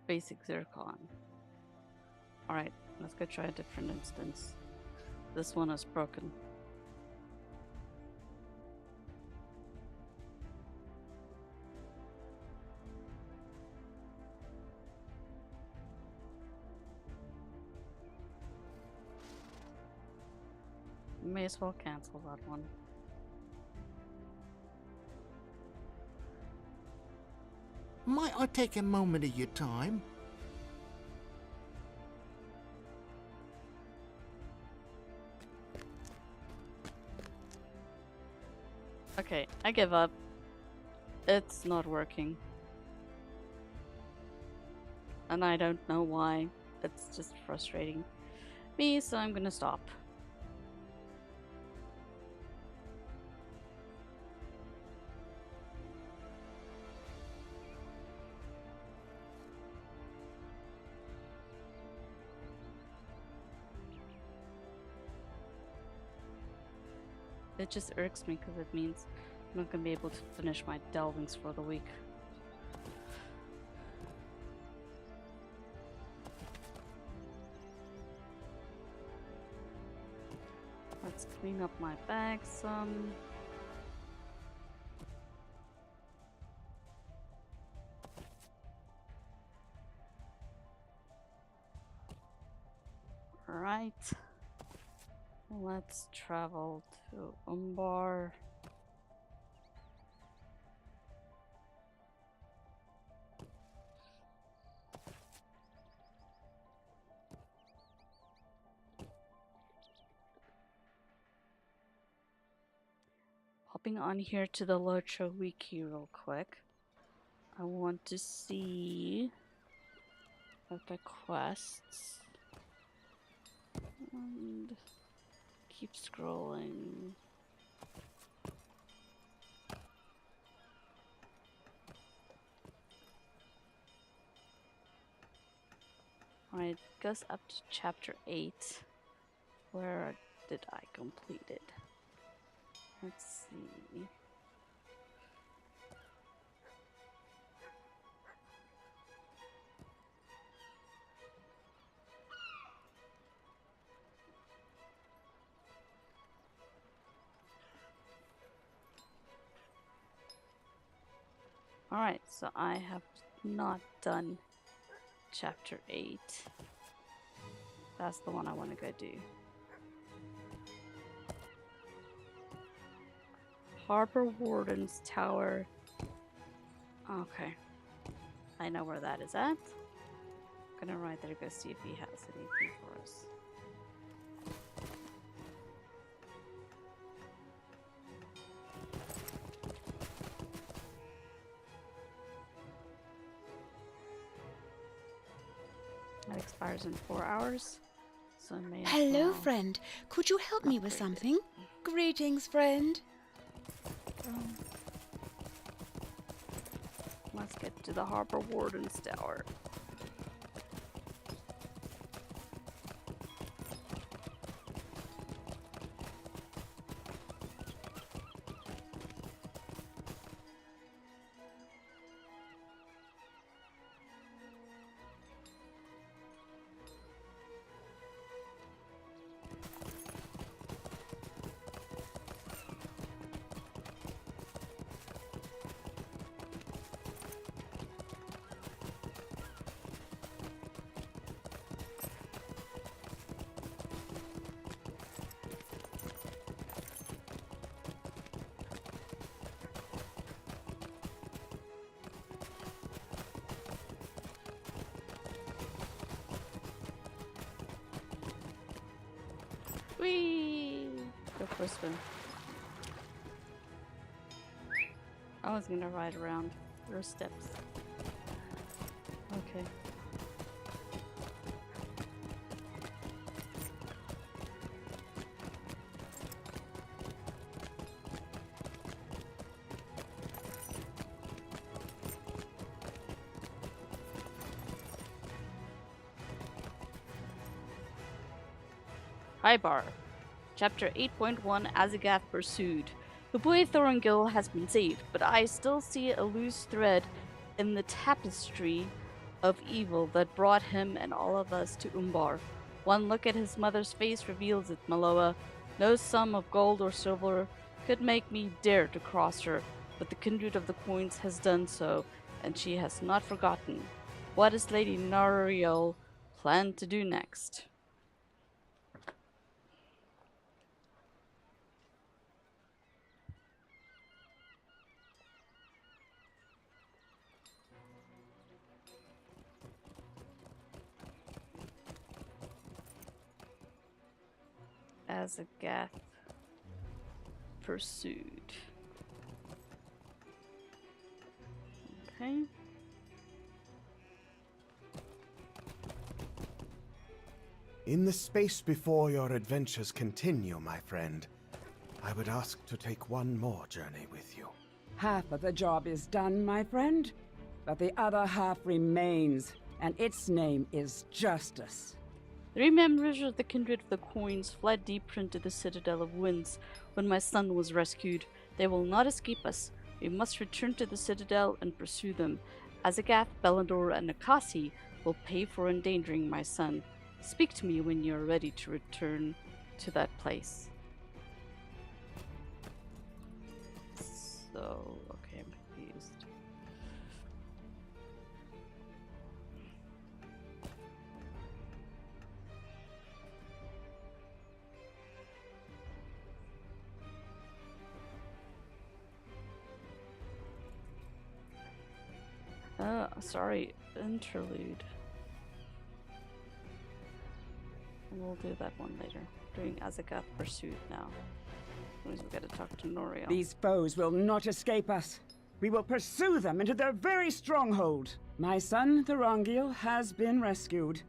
basic zircon. Alright, let's go try a different instance. This one is broken. May as well cancel that one. Might I take a moment of your time? Okay, I give up. It's not working. And I don't know why. It's just frustrating me, so I'm gonna stop. It just irks me because it means I'm not gonna be able to finish my delvings for the week. Let's clean up my bag some. Alright. Let's travel to Umbar. Hopping on here to the Lotro wiki real quick. I want to see what the quests. And keep scrolling. Alright, goes up to chapter 8. Where did I complete it? Let's see. Alright, so I have not done chapter 8. That's the one I want to go do. Harbor Warden's Tower. Okay. I know where that is at. Gonna ride there, go see if he has anything for us. That expires in 4 hours, so I may as Hello, well friend. Could you help me with upgrade it. something? Greetings, friend. Let's get to the Harbor Warden's Tower. Whee! Go for a spin. I was gonna ride around. There are steps. Okay. Hybar. Chapter 8.1 Azagath Pursued. The boy Thorongil has been saved, but I still see a loose thread in the tapestry of evil that brought him and all of us to Umbar. One look at his mother's face reveals it, Maloa. No sum of gold or silver could make me dare to cross her, but the kindred of the coins has done so, and she has not forgotten. What does Lady Nariel plan to do next? Azagath Pursued. Okay. In the space before your adventures continue, my friend, I would ask to take one more journey with you. Half of the job is done, my friend, but the other half remains, and its name is justice. 3 members of the Kindred of the Coins fled deeper into the Citadel of Winds when my son was rescued. They will not escape us. We must return to the Citadel and pursue them. Azagath, Bellador, and Nakasi will pay for endangering my son. Speak to me when you are ready to return to that place. So, okay, I'm confused. Sorry, interlude. We'll do that one later. Doing Azagath Pursuit now. Means we gotta talk to Noriel. These foes will not escape us. We will pursue them into their very stronghold. My son, Thorongil, has been rescued,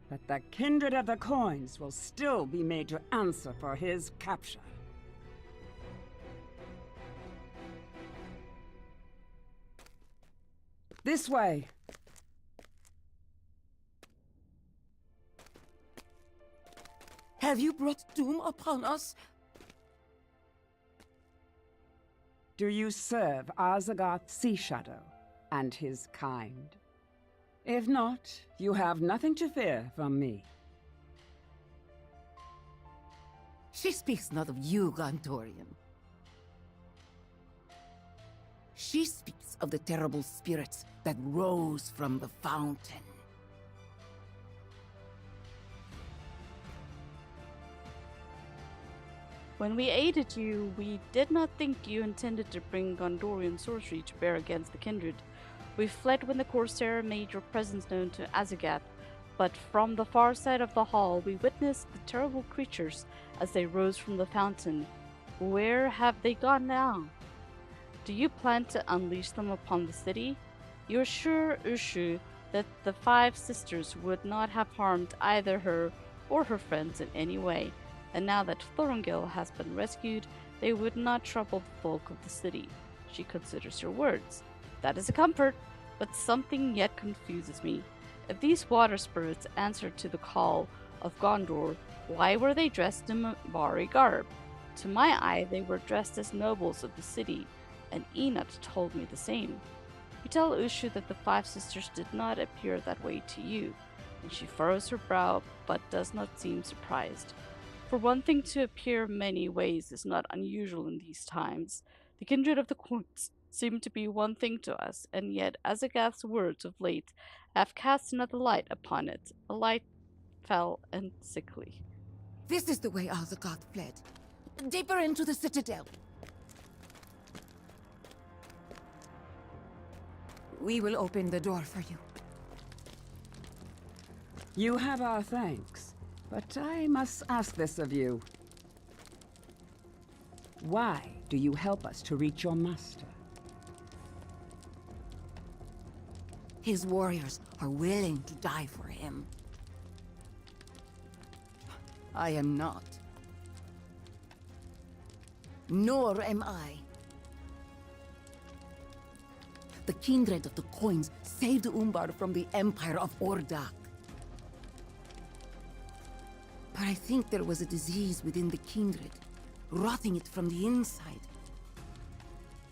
but the Kindred of the Coins will still be made to answer for his capture. This way. Have you brought doom upon us? Do you serve Azagath Sea Shadow and his kind? If not, you have nothing to fear from me. She speaks not of you, Gondorian. She speaks of the terrible spirits that rose from the fountain. When we aided you, we did not think you intended to bring Gondorian sorcery to bear against the Kindred. We fled when the Corsair made your presence known to Azagath, but from the far side of the hall we witnessed the terrible creatures as they rose from the fountain. Where have they gone now? Do you plan to unleash them upon the city? You are sure, Ushu, that the 5 sisters would not have harmed either her or her friends in any way, and now that Thorongil has been rescued, they would not trouble the folk of the city. She considers your words. That is a comfort, but something yet confuses me. If these water spirits answered to the call of Gondor, why were they dressed in Umbari garb? To my eye, they were dressed as nobles of the city, and Enot told me the same. You tell Ushu that the 5 sisters did not appear that way to you, and she furrows her brow but does not seem surprised. For one thing to appear many ways is not unusual in these times. The kindred of the coins seem to be one thing to us, and yet Azagath's words of late have cast another light upon it, a light fell and sickly. This is the way Azagath fled. Deeper into the citadel. We will open the door for you. You have our thanks, but I must ask this of you. Why do you help us to reach your master? His warriors are willing to die for him. I am not. Nor am I. The kindred of the coins saved Umbar from the Empire of Ordak. But I think there was a disease within the kindred, rotting it from the inside.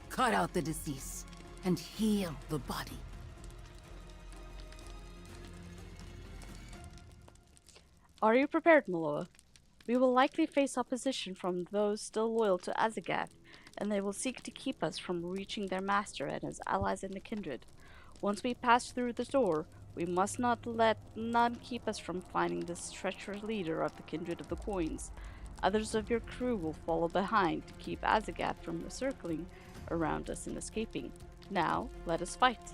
Cut out the disease and heal the body. Are you prepared, Miloa? We will likely face opposition from those still loyal to Azagath, and they will seek to keep us from reaching their master and his allies in the kindred. Once we pass through the door, we must not let none keep us from finding this treacherous leader of the kindred of the coins. Others of your crew will follow behind to keep Azagath from circling around us and escaping. Now, let us fight.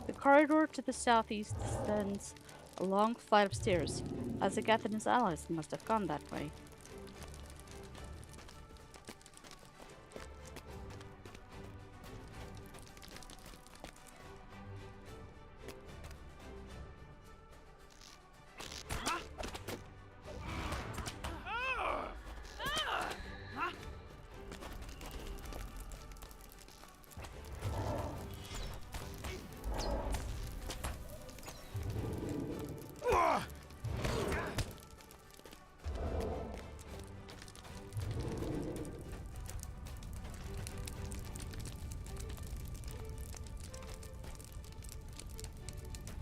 The corridor to the southeast descends a long flight of stairs. Azagath and his allies must have gone that way.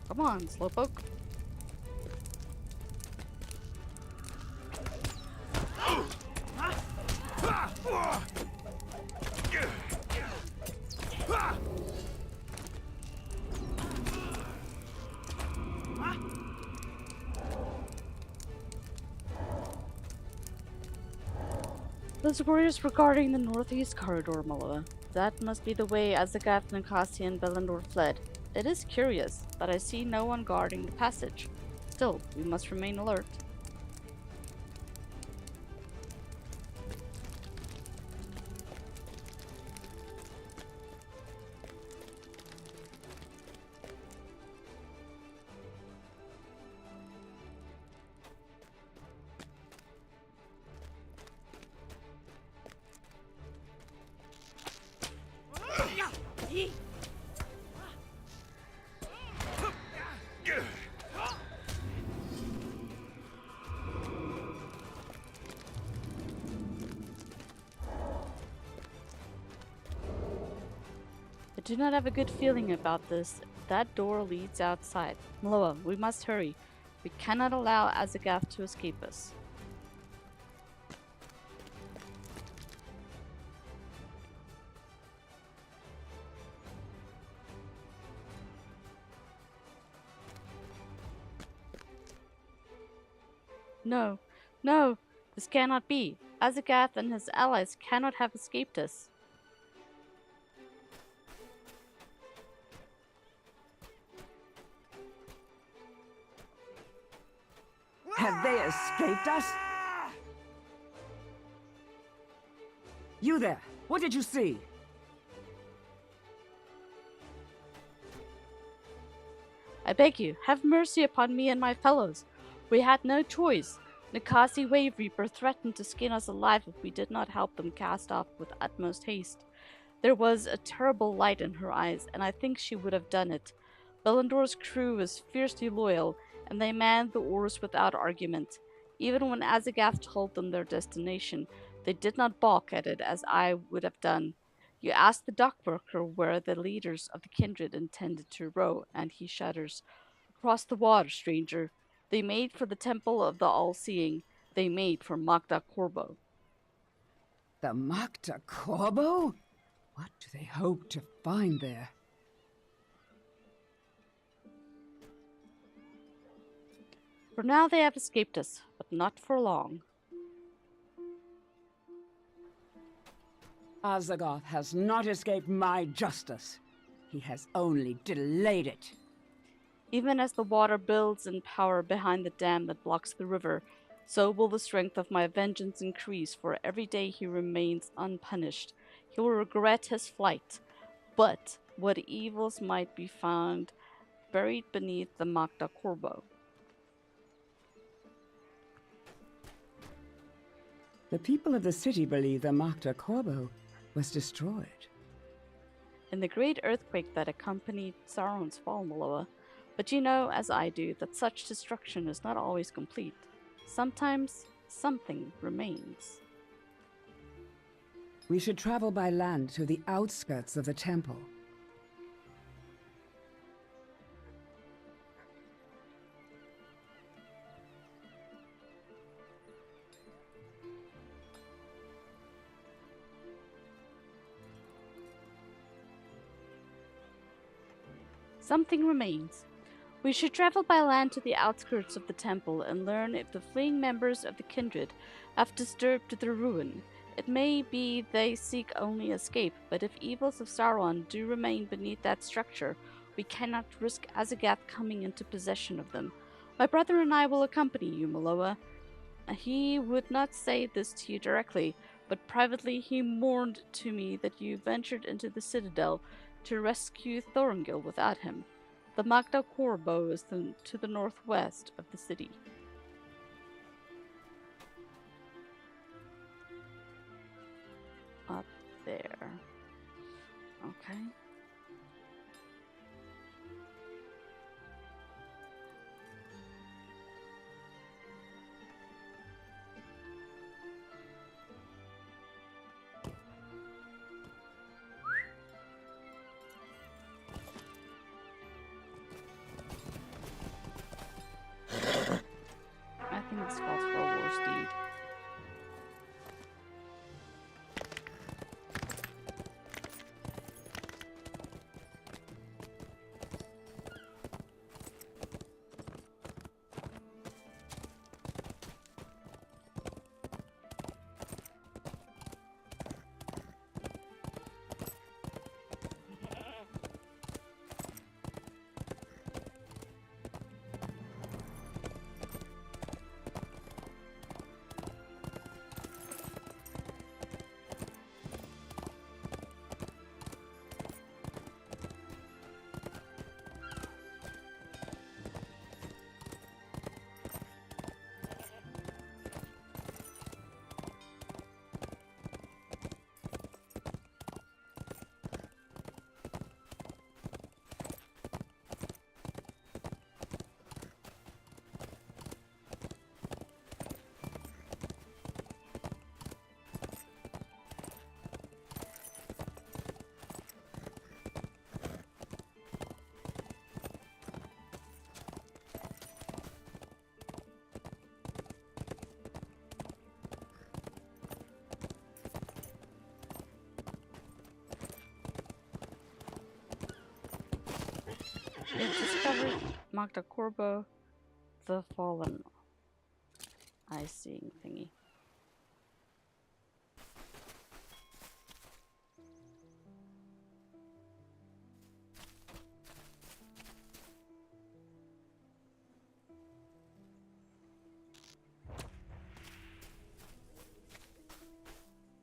Come on, Slowpoke. Those warriors were guarding the northeast corridor, Miloa. That must be the way Azagath, Nicasia, and Belendor fled. It is curious, but I see no one guarding the passage. Still, we must remain alert. do not have a good feeling about this. That door leads outside. Miloa, we must hurry. We cannot allow Azagath to escape us. No, no, this cannot be. Azagath and his allies cannot have escaped us. Have they escaped us? You there, what did you see? I beg you, have mercy upon me and my fellows. We had no choice. Nikasi Wave Reaper threatened to skin us alive if we did not help them cast off with utmost haste. There was a terrible light in her eyes, and I think she would have done it. Bellandor's crew was fiercely loyal, and they manned the oars without argument. Even when Azagath told them their destination, they did not balk at it as I would have done. You ask the dockworker where the leaders of the kindred intended to row, and he shudders. Across the water, stranger. They made for the temple of the All-Seeing. They made for Magda Khorbo. The Magda Khorbo? What do they hope to find there? For now they have escaped us, but not for long. Azagath has not escaped my justice. He has only delayed it. Even as the water builds in power behind the dam that blocks the river, so will the strength of my vengeance increase, for every day he remains unpunished. He will regret his flight. But what evils might be found buried beneath the Magda Khorbo? The people of the city believe the Magda Khorbo was destroyed. In the great earthquake that accompanied Sauron's fall, Miloa. But you know, as I do, that such destruction is not always complete. Sometimes something remains. We should travel by land to the outskirts of the temple. Something remains. We should travel by land to the outskirts of the temple and learn if the fleeing members of the kindred have disturbed the ruin. It may be they seek only escape, but if evils of Sauron do remain beneath that structure, we cannot risk Azagath coming into possession of them. My brother and I will accompany you, Miloa. He would not say this to you directly, but privately he mourned to me that you ventured into the citadel to rescue Thorongil without him. The Magda Khorbo is to the northwest of the city. Up there. Okay. I think this calls for a war steed. We have discovered Magda Khorbo, the Fallen. Eye-seeing thingy.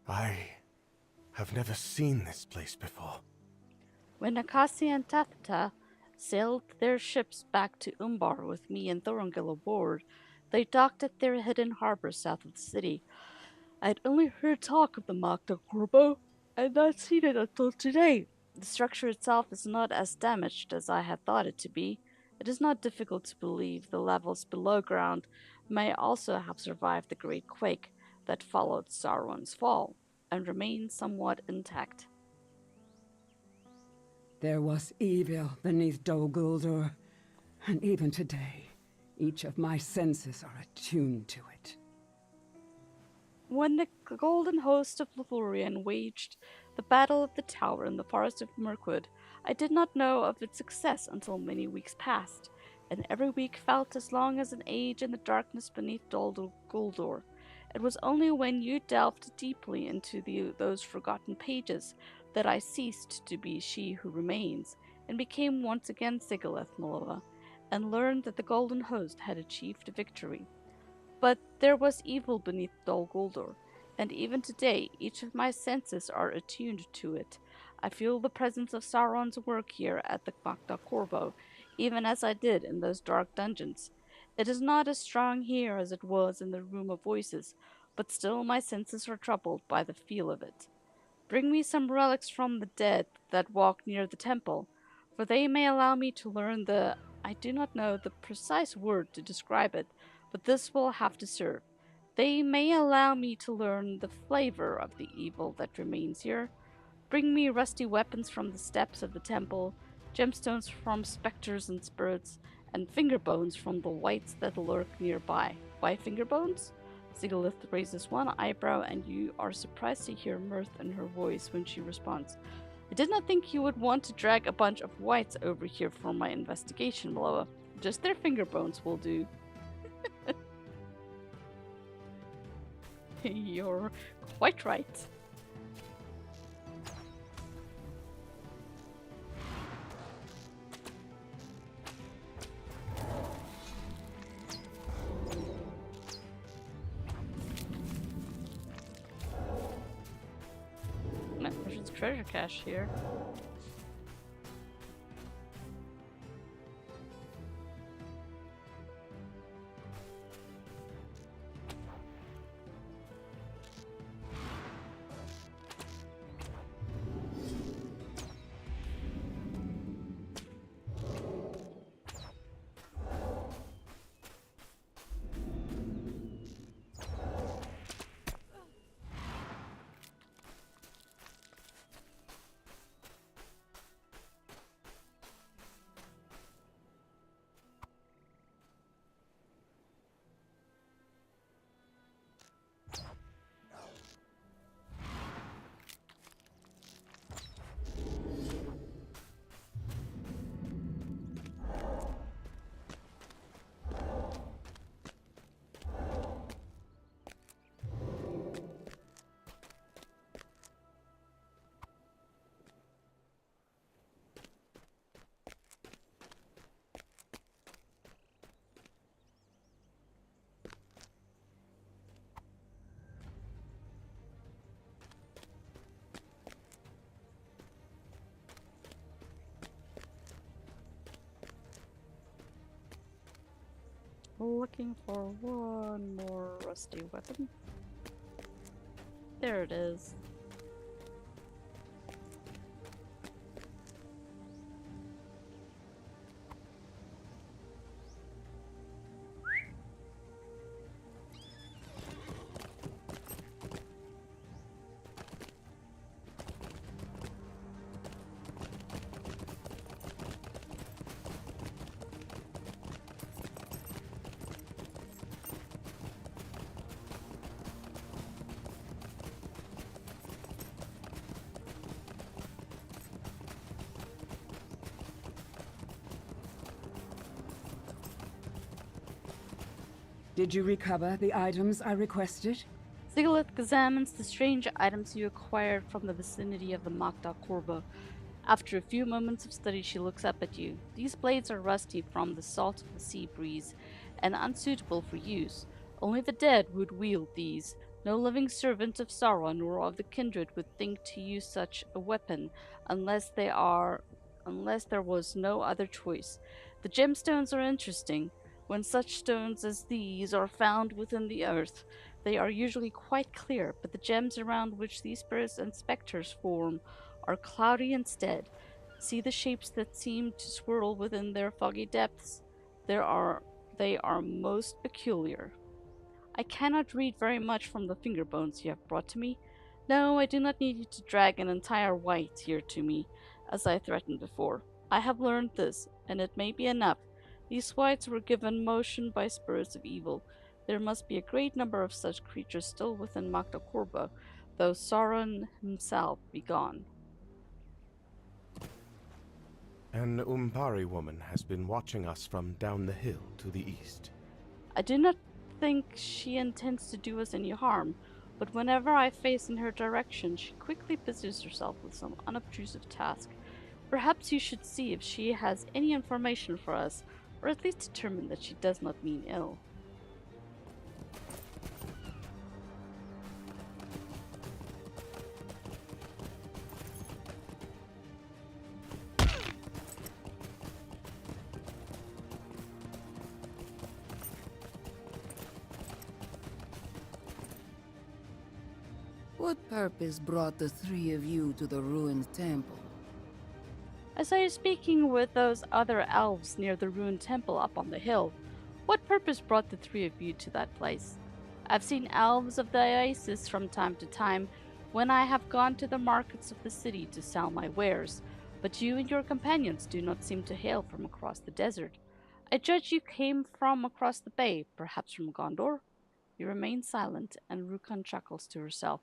I have never seen this place before. When Akasi and Tathta sailed their ships back to Umbar with me and Thorongil aboard, they docked at their hidden harbor south of the city. I'd only heard talk of the Magda Khorbo and not seen it until today. The structure itself is not as damaged as I had thought it to be. It is not difficult to believe the levels below ground may also have survived the great quake that followed Sauron's fall and remain somewhat intact. There was evil beneath Dol Guldur, and even today, each of my senses are attuned to it. When the golden host of Lothlorien waged the Battle of the Tower in the forest of Mirkwood, I did not know of its success until many weeks passed, and every week felt as long as an age in the darkness beneath Dol Guldur. It was only when you delved deeply into those forgotten pages that I ceased to be she who remains, and became once again Sigileth Malova, and learned that the Golden Host had achieved victory. But there was evil beneath Dol Guldur, and even today each of my senses are attuned to it. I feel the presence of Sauron's work here at the Magda Khorbo, even as I did in those dark dungeons. It is not as strong here as it was in the Room of Voices, but still my senses are troubled by the feel of it. Bring me some relics from the dead that walk near the temple, for they may allow me to learn I do not know the precise word to describe it, but this will have to serve. They may allow me to learn the flavor of the evil that remains here. Bring me rusty weapons from the steps of the temple, gemstones from specters and spirits, and finger bones from the wights that lurk nearby. Why finger bones? Sigilith raises one eyebrow, and you are surprised to hear mirth in her voice when she responds. I did not think you would want to drag a bunch of wights over here for my investigation, Malova. Just their finger bones will do. You're quite right. There's treasure cache here. Looking for one more rusty weapon. There it is. Did you recover the items I requested? Sigilith examines the strange items you acquired from the vicinity of the Magda Khorbo. After a few moments of study, she looks up at you. These blades are rusty from the salt of the sea breeze and unsuitable for use. Only the dead would wield these. No living servant of Sauron or of the kindred would think to use such a weapon unless there was no other choice. The gemstones are interesting. When such stones as these are found within the earth, they are usually quite clear, but the gems around which these spirits and specters form are cloudy instead. See the shapes that seem to swirl within their foggy depths? They are most peculiar. I cannot read very much from the finger bones you have brought to me. No, I do not need you to drag an entire wight here to me, as I threatened before. I have learned this, and it may be enough. These wights were given motion by spirits of evil. There must be a great number of such creatures still within Magda Khorbo, though Sauron himself be gone. An Umbari woman has been watching us from down the hill to the east. I do not think she intends to do us any harm, but whenever I face in her direction, she quickly busies herself with some unobtrusive task. Perhaps you should see if she has any information for us, or at least determine that she does not mean ill. What purpose brought the three of you to the ruined temple? I saw you speaking with those other elves near the ruined temple up on the hill. What purpose brought the three of you to that place? I've seen elves of the oasis from time to time when I have gone to the markets of the city to sell my wares, but you and your companions do not seem to hail from across the desert. I judge you came from across the bay, perhaps from Gondor? You remain silent, and Rukon chuckles to herself.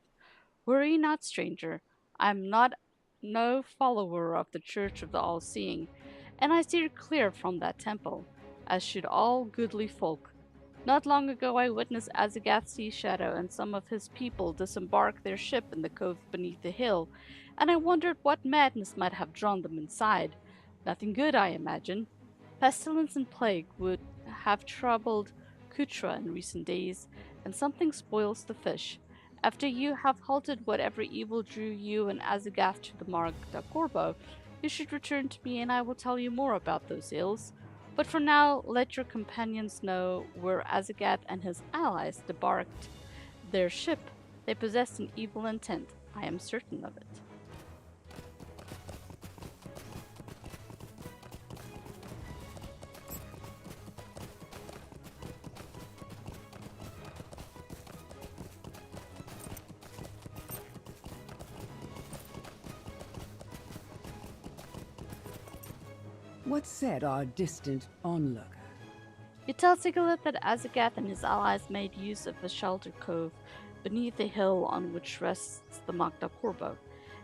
Worry not, stranger. I am no follower of the Church of the All-Seeing, and I steer clear from that temple, as should all goodly folk. Not long ago I witnessed Azagath's sea shadow and some of his people disembark their ship in the cove beneath the hill, and I wondered what madness might have drawn them inside. Nothing good, I imagine. Pestilence and plague would have troubled Kutra in recent days, and something spoils the fish. After you have halted whatever evil drew you and Azagath to the Magda Khorbo, you should return to me and I will tell you more about those ills. But for now, let your companions know where Azagath and his allies debarked their ship. They possessed an evil intent. I am certain of it. What said our distant onlooker? You tell Sigilith that Azagath and his allies made use of a sheltered cove beneath the hill on which rests the Magda Khorbo,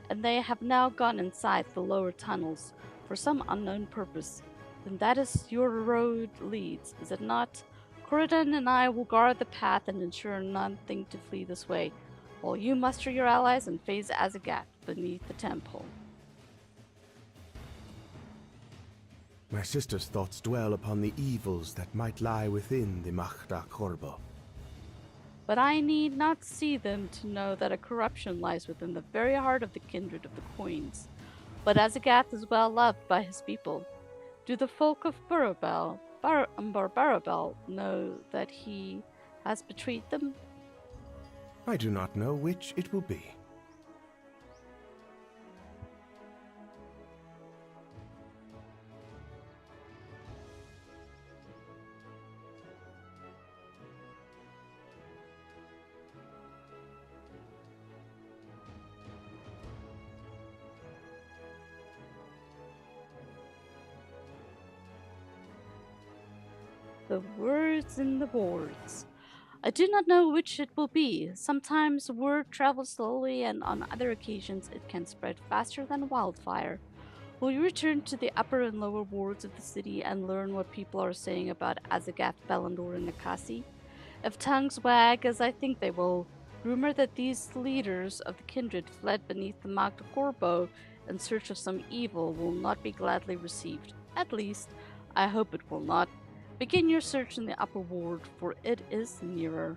and they have now gone inside the lower tunnels for some unknown purpose. Then that is your road leads, is it not? Corridon and I will guard the path and ensure none think to flee this way, while you muster your allies and face Azagath beneath the temple. My sister's thoughts dwell upon the evils that might lie within the Magda Khorbo. But I need not see them to know that a corruption lies within the very heart of the kindred of the Coins. But Azagath is well loved by his people. Do the folk of Umbar know that he has betrayed them? I do not know which it will be. The words in the boards. I do not know which it will be. Sometimes word travels slowly, and on other occasions it can spread faster than wildfire. Will you return to the upper and lower wards of the city and learn what people are saying about Azagath, Belandor, and Nakasi? If tongues wag, as I think they will, rumor that these leaders of the kindred fled beneath the marked Khorbo in search of some evil will not be gladly received. At least, I hope it will not. Begin your search in the upper ward, for it is nearer.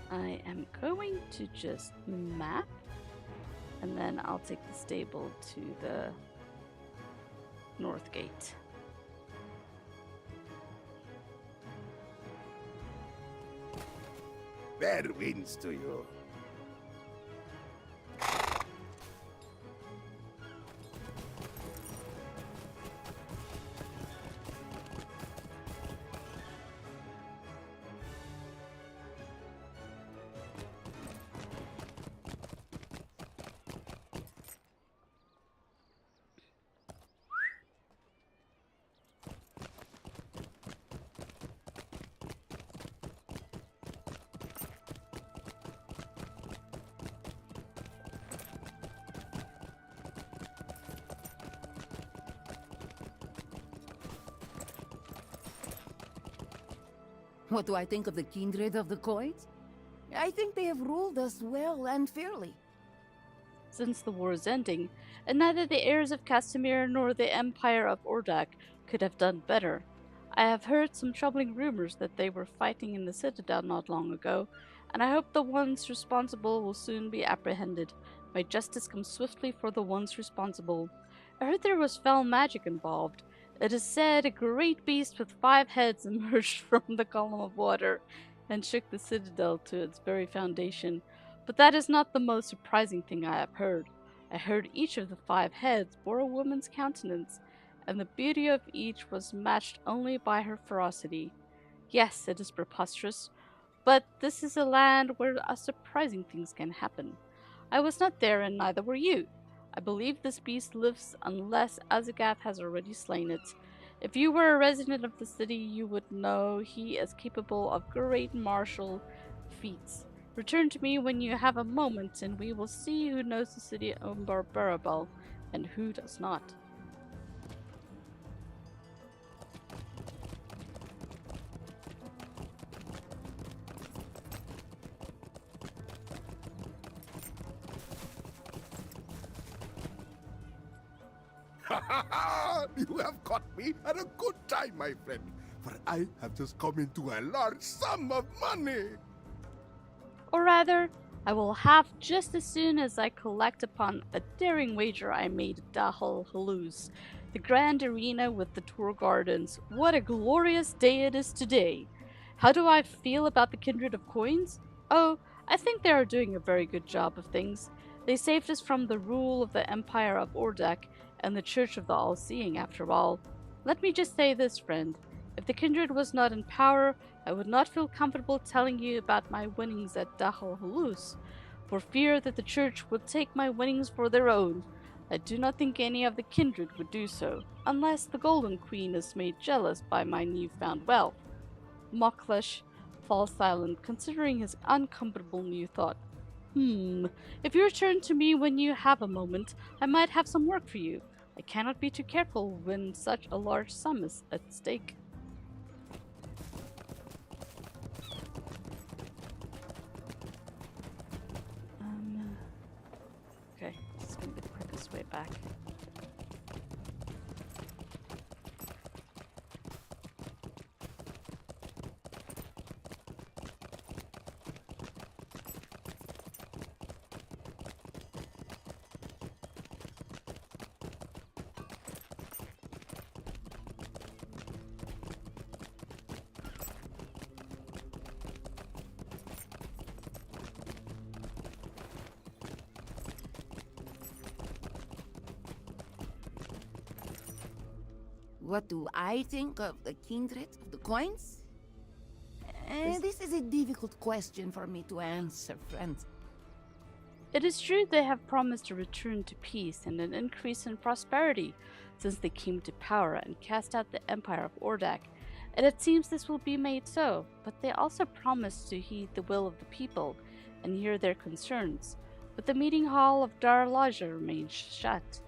I am going to just map, and then I'll take the stable to the north gate. Fair winds to you. What do I think of the kindred of the Coins? I think they have ruled us well and fairly. Since the war is ending, and neither the heirs of Castamir nor the Empire of Ordak could have done better. I have heard some troubling rumors that they were fighting in the Citadel not long ago, and I hope the ones responsible will soon be apprehended. May justice come swiftly for the ones responsible. I heard there was foul magic involved. It is said a great beast with 5 heads emerged from the column of water and shook the citadel to its very foundation. But that is not the most surprising thing I have heard. I heard each of the 5 heads bore a woman's countenance, and the beauty of each was matched only by her ferocity. Yes, it is preposterous, but this is a land where surprising things can happen. I was not there, and neither were you. I believe this beast lives unless Azagath has already slain it. If you were a resident of the city, you would know he is capable of great martial feats. Return to me when you have a moment, and we will see who knows the city of Umbar and who does not. Ha ha ha! You have caught me at a good time, my friend, for I have just come into a large sum of money. Or rather, I will have just as soon as I collect upon a daring wager I made at Dahal Haluz, the grand arena with the tour gardens. What a glorious day it is today! How do I feel about the kindred of coins? Oh, I think they are doing a very good job of things. They saved us from the rule of the Empire of Ordak and the Church of the All-Seeing, after all. Let me just say this, friend. If the kindred was not in power, I would not feel comfortable telling you about my winnings at Dahal Haluz, for fear that the Church would take my winnings for their own. I do not think any of the kindred would do so, unless the Golden Queen is made jealous by my newfound wealth. Moklesh falls silent, considering his uncomfortable new thought. If you return to me when you have a moment, I might have some work for you. I cannot be too careful when such a large sum is at stake. Okay, this is going to be the quickest way back. What do I think of the kindred of the coins? This is a difficult question for me to answer, friend. It is true they have promised a return to peace and an increase in prosperity since they came to power and cast out the Empire of Ordak, and it seems this will be made so, but they also promised to heed the will of the people and hear their concerns. But the meeting hall of Dar Laja remains shut.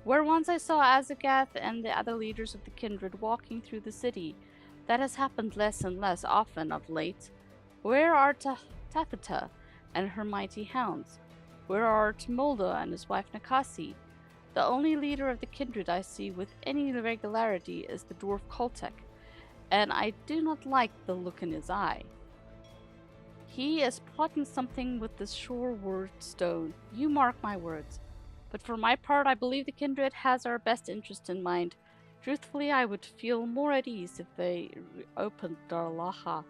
Where once I saw Azagath and the other leaders of the kindred walking through the city. That has happened less and less often of late. Where are Tathata and her mighty hounds? Where are Timolda and his wife Nakasi? The only leader of the kindred I see with any regularity is the dwarf Koltek, and I do not like the look in his eye. He is plotting something with the shoreward stone, you mark my words. But for my part, I believe the kindred has our best interest in mind. Truthfully, I would feel more at ease if they opened Darlaha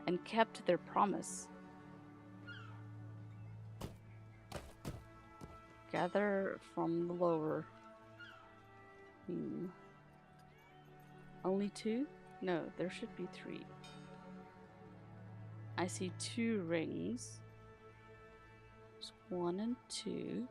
and kept their promise. Gather from the lower. Only 2? No, there should be 3. I see 2 rings. There's 1 and 2.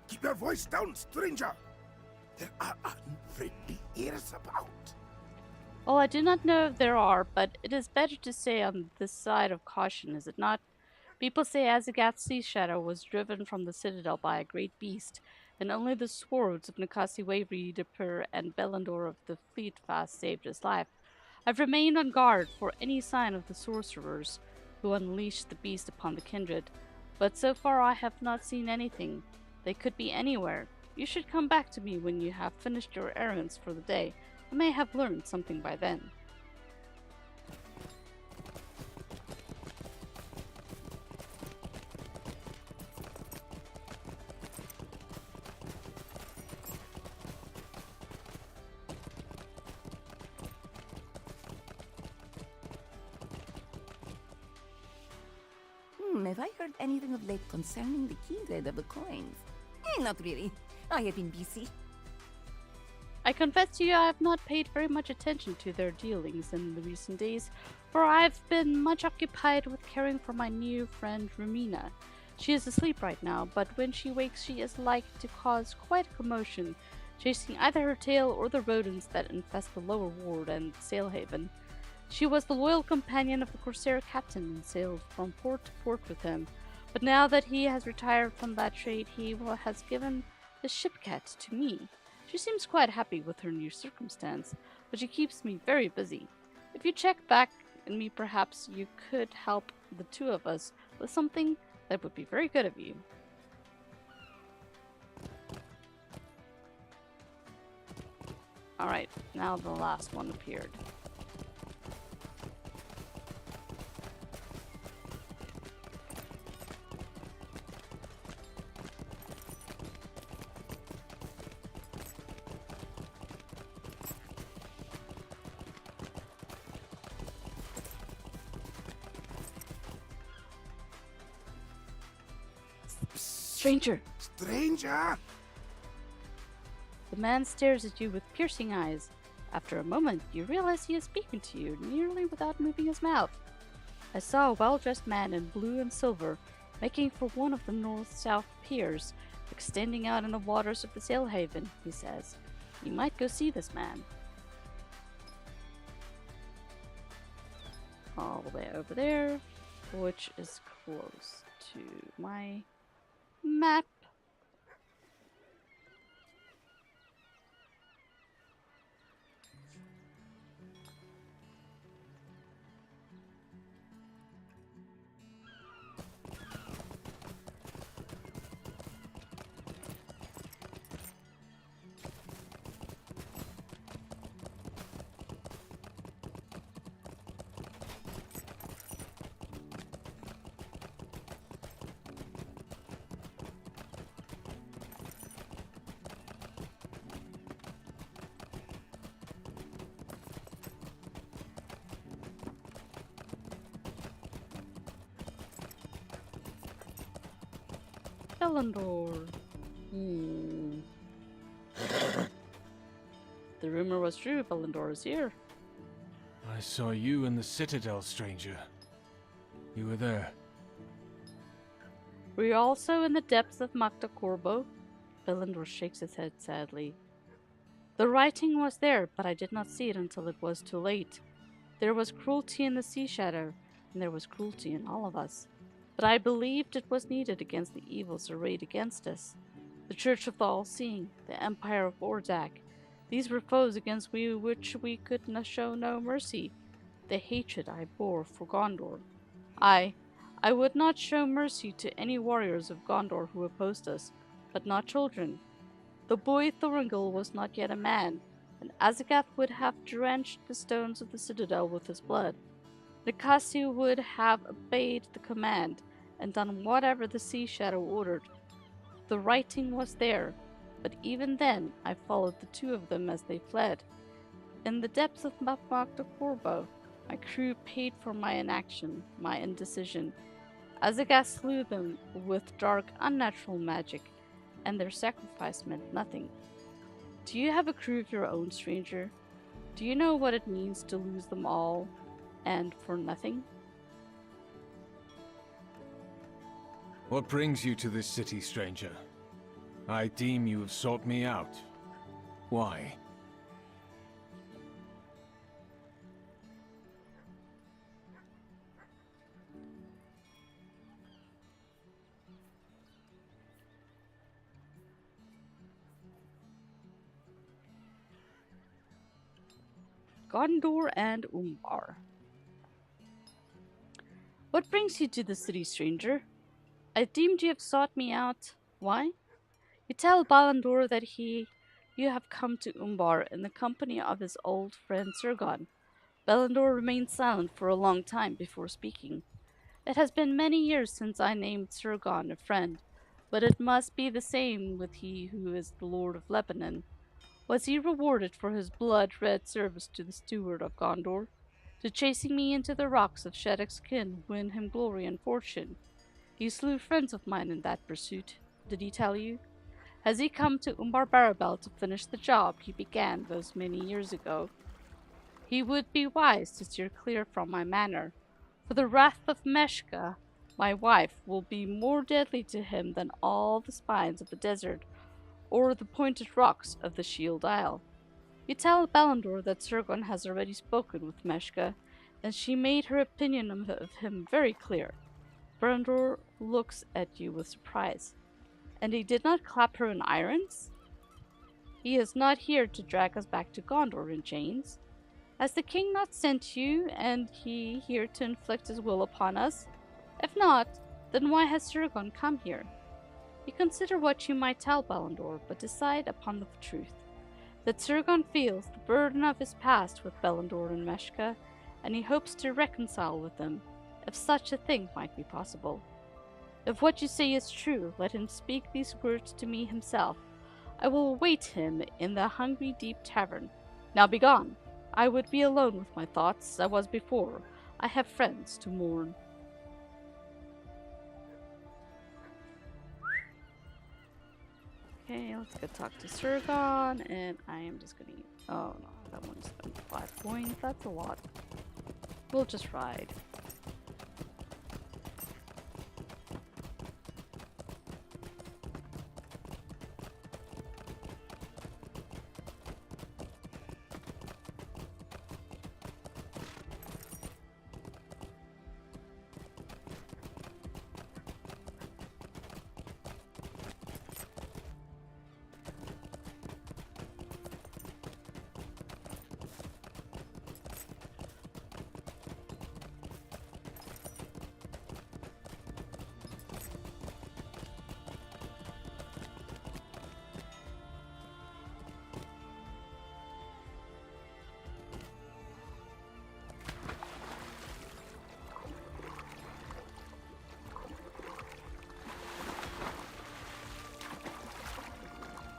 Keep your voice down, stranger. There are unfriendly ears about. Oh, I do not know if there are, but it is better to say on this side of caution, is it not? People say Azagath's sea shadow was driven from the citadel by a great beast, and only the swords of Nakasi Wavery, Dipper, and Bellandor of the Fleet Fast saved his life. I've remained on guard for any sign of the sorcerers who unleashed the beast upon the kindred, but so far I have not seen anything. They could be anywhere. You should come back to me when you have finished your errands for the day. I may have learned something by then. Have I heard anything of late concerning the kindred of the coins? Not really. I have been busy. I confess to you I have not paid very much attention to their dealings in the recent days, for I've been much occupied with caring for my new friend Rumina. She is asleep right now, but when she wakes she is like to cause quite a commotion, chasing either her tail or the rodents that infest the lower ward and Sailhaven. She was the loyal companion of the Corsair captain and sailed from port to port with him, but now that he has retired from that trade he has given the shipcat to me. She seems quite happy with her new circumstance, but she keeps me very busy. If you check back in me, perhaps you could help the two of us with something that would be very good of you. Alright, now the last one appeared. Stranger! Stranger? The man stares at you with piercing eyes. After a moment, you realize he is speaking to you, nearly without moving his mouth. I saw a well-dressed man in blue and silver, making for one of the north-south piers, extending out in the waters of the Sailhaven, he says. You might go see this man. All the way over there, which is close to my map. Belendor. The rumor was true, Belendor is here. I saw you in the Citadel, stranger. You were there. Were you also in the depths of Makta Khorbo? Belendor shakes his head sadly. The writing was there, but I did not see it until it was too late. There was cruelty in the Sea Shadow, and there was cruelty in all of us. But I believed it was needed against the evils arrayed against us. The Church of the All-Seeing, the Empire of Ordak. These were foes against which we could show no mercy. The hatred I bore for Gondor. I would not show mercy to any warriors of Gondor who opposed us, but not children. The boy Thorongil was not yet a man, and Azagath would have drenched the stones of the citadel with his blood. Nikasi would have obeyed the command, and done whatever the Sea Shadow ordered. The writing was there, but even then I followed the two of them as they fled. In the depths of Makta Khorbo, my crew paid for my inaction, my indecision. Azagath slew them with dark, unnatural magic, and their sacrifice meant nothing. Do you have a crew of your own, stranger? Do you know what it means to lose them all, and for nothing? What brings you to this city, stranger? I deem you have sought me out. Why? Gondor and Umbar. What brings you to the city, stranger? I deemed you have sought me out. Why? You tell Balindor that you have come to Umbar in the company of his old friend Surgon. Balindor remained silent for a long time before speaking. It has been many years since I named Surgon a friend, but it must be the same with he who is the Lord of Lebanon. Was he rewarded for his blood-red service to the steward of Gondor? Did chasing me into the rocks of Shedek's kin win him glory and fortune? He slew friends of mine in that pursuit. Did he tell you? Has he come to Umbar Barabel to finish the job he began those many years ago? He would be wise to steer clear from my manor, for the wrath of Meshka, my wife, will be more deadly to him than all the spines of the desert, or the pointed rocks of the Shield Isle. You tell Balindor that Surgon has already spoken with Meshka, and she made her opinion of him very clear. Balindor looks at you with surprise. And he did not clap her in irons? He is not here to drag us back to Gondor in chains. Has the king not sent you, and he here to inflict his will upon us? If not, then why has Surgon come here? You consider what you might tell Balindor, but decide upon the truth. That Surgon feels the burden of his past with Balindor and Meshka, and he hopes to reconcile with them, if such a thing might be possible. If what you say is true, let him speak these words to me himself. I will await him in the Hungry Deep Tavern. Now begone. I would be alone with my thoughts, as I was before. I have friends to mourn. Okay, let's go talk to Surgon, and I am just gonna... Oh no, that one's 5 points. That's a lot. We'll just ride.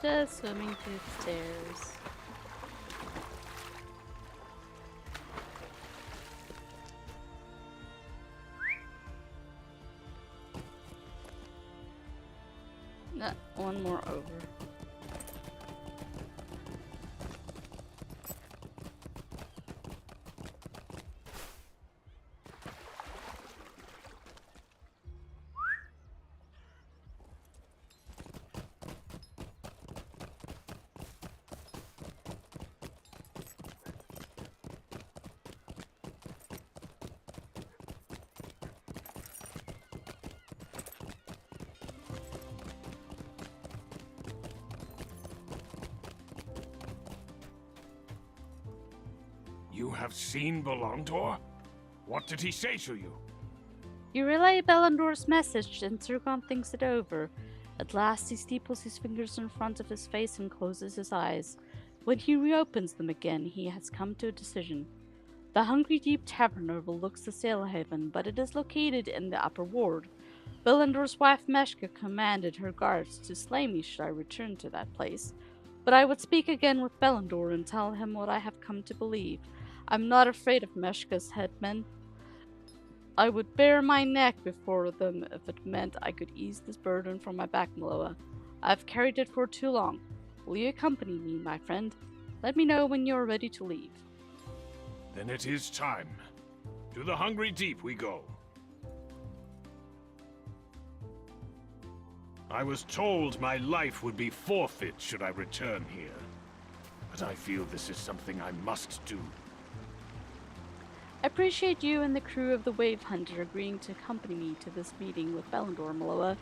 Just swimming through the stairs. One more over. You have seen Belondor? What did he say to you? You relay Bellandor's message, and Zirgon thinks it over. At last he steeples his fingers in front of his face and closes his eyes. When he reopens them again, he has come to a decision. The Hungry Deep Tavern overlooks the Sail Haven, but it is located in the upper ward. Bellandor's wife Meshka commanded her guards to slay me should I return to that place. But I would speak again with Bellandor and tell him what I have come to believe. I'm not afraid of Meshka's headmen. I would bare my neck before them if it meant I could ease this burden from my back, Miloa. I've carried it for too long. Will you accompany me, my friend? Let me know when you're ready to leave. Then it is time. To the Hungry Deep we go. I was told my life would be forfeit should I return here. But I feel this is something I must do. I appreciate you and the crew of the Wave Hunter agreeing to accompany me to this meeting with Bellandor, Miloa.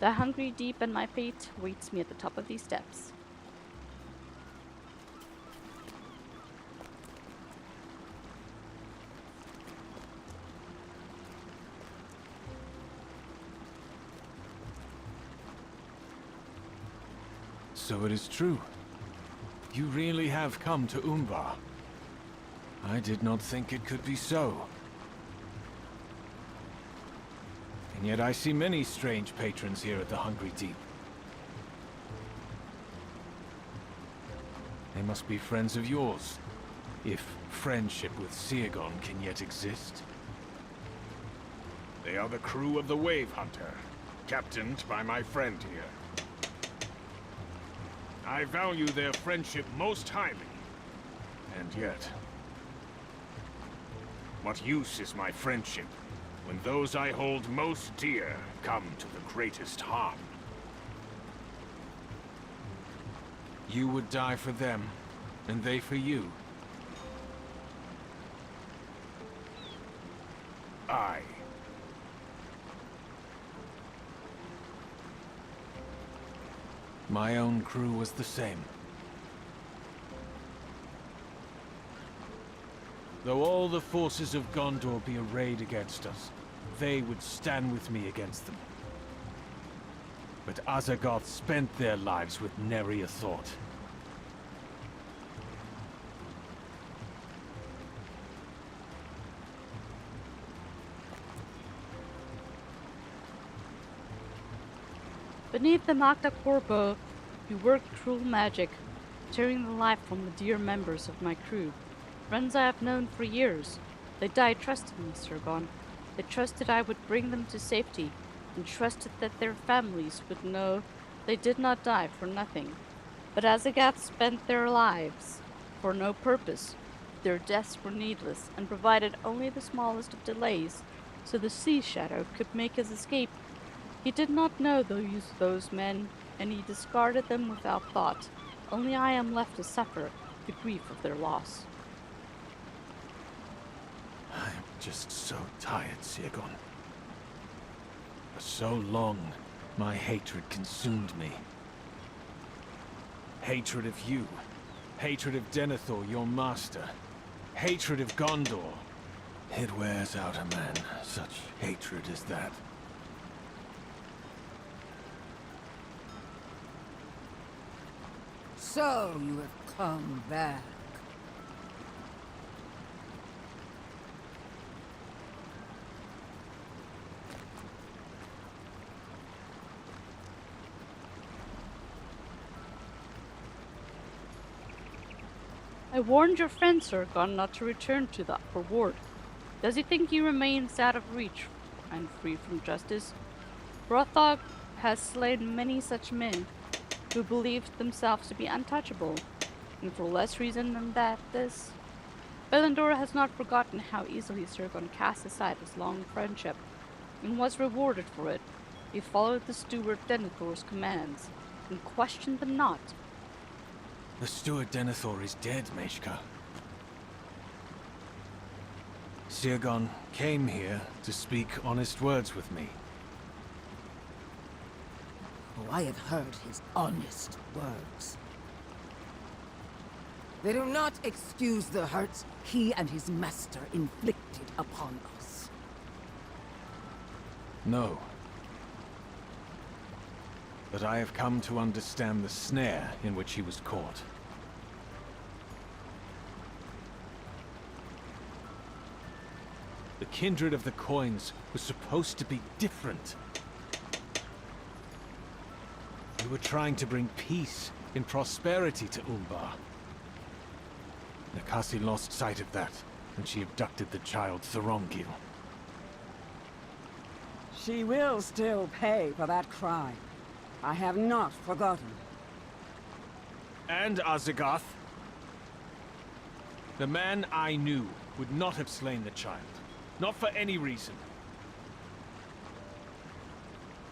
The Hungry Deep and my fate waits me at the top of these steps. So it is true. You really have come to Umbar. I did not think it could be so. And yet I see many strange patrons here at the Hungry Deep. They must be friends of yours, if friendship with Seagon can yet exist. They are the crew of the Wave Hunter, captained by my friend here. I value their friendship most highly, and yet... what use is my friendship when those I hold most dear come to the greatest harm? You would die for them, and they for you. I. My own crew was the same. Though all the forces of Gondor be arrayed against us, they would stand with me against them. But Azagath spent their lives with nary a thought. Beneath the Magda Khorbo, you worked cruel magic, tearing the life from the dear members of my crew. Friends I have known for years. They died trusting me, Zirgon. They trusted I would bring them to safety, and trusted that their families would know they did not die for nothing. But Azagath spent their lives for no purpose. Their deaths were needless, and provided only the smallest of delays, so the Sea Shadow could make his escape. He did not know those men, and he discarded them without thought. Only I am left to suffer the grief of their loss. I'm just so tired, Seagon. For so long, my hatred consumed me. Hatred of you. Hatred of Denethor, your master. Hatred of Gondor. It wears out a man, such hatred as that. So you have come back. I warned your friend Zirgon not to return to the upper ward. Does he think he remains out of reach and free from justice? Hrothgar has slain many such men who believed themselves to be untouchable, and for less reason than that, Belendor has not forgotten how easily Sergon cast aside his long friendship, and was rewarded for it. He followed the steward Denethor's commands, and questioned them not. The steward Denethor is dead, Meshka. Sergon came here to speak honest words with me. Oh, I have heard his honest words. They do not excuse the hurts he and his master inflicted upon us. No. But I have come to understand the snare in which he was caught. The kindred of the coins was supposed to be different. We were trying to bring peace and prosperity to Umbar. Nakasi lost sight of that, and she abducted the child Thorongil. She will still pay for that crime. I have not forgotten. And Azagath. The man I knew would not have slain the child. Not for any reason.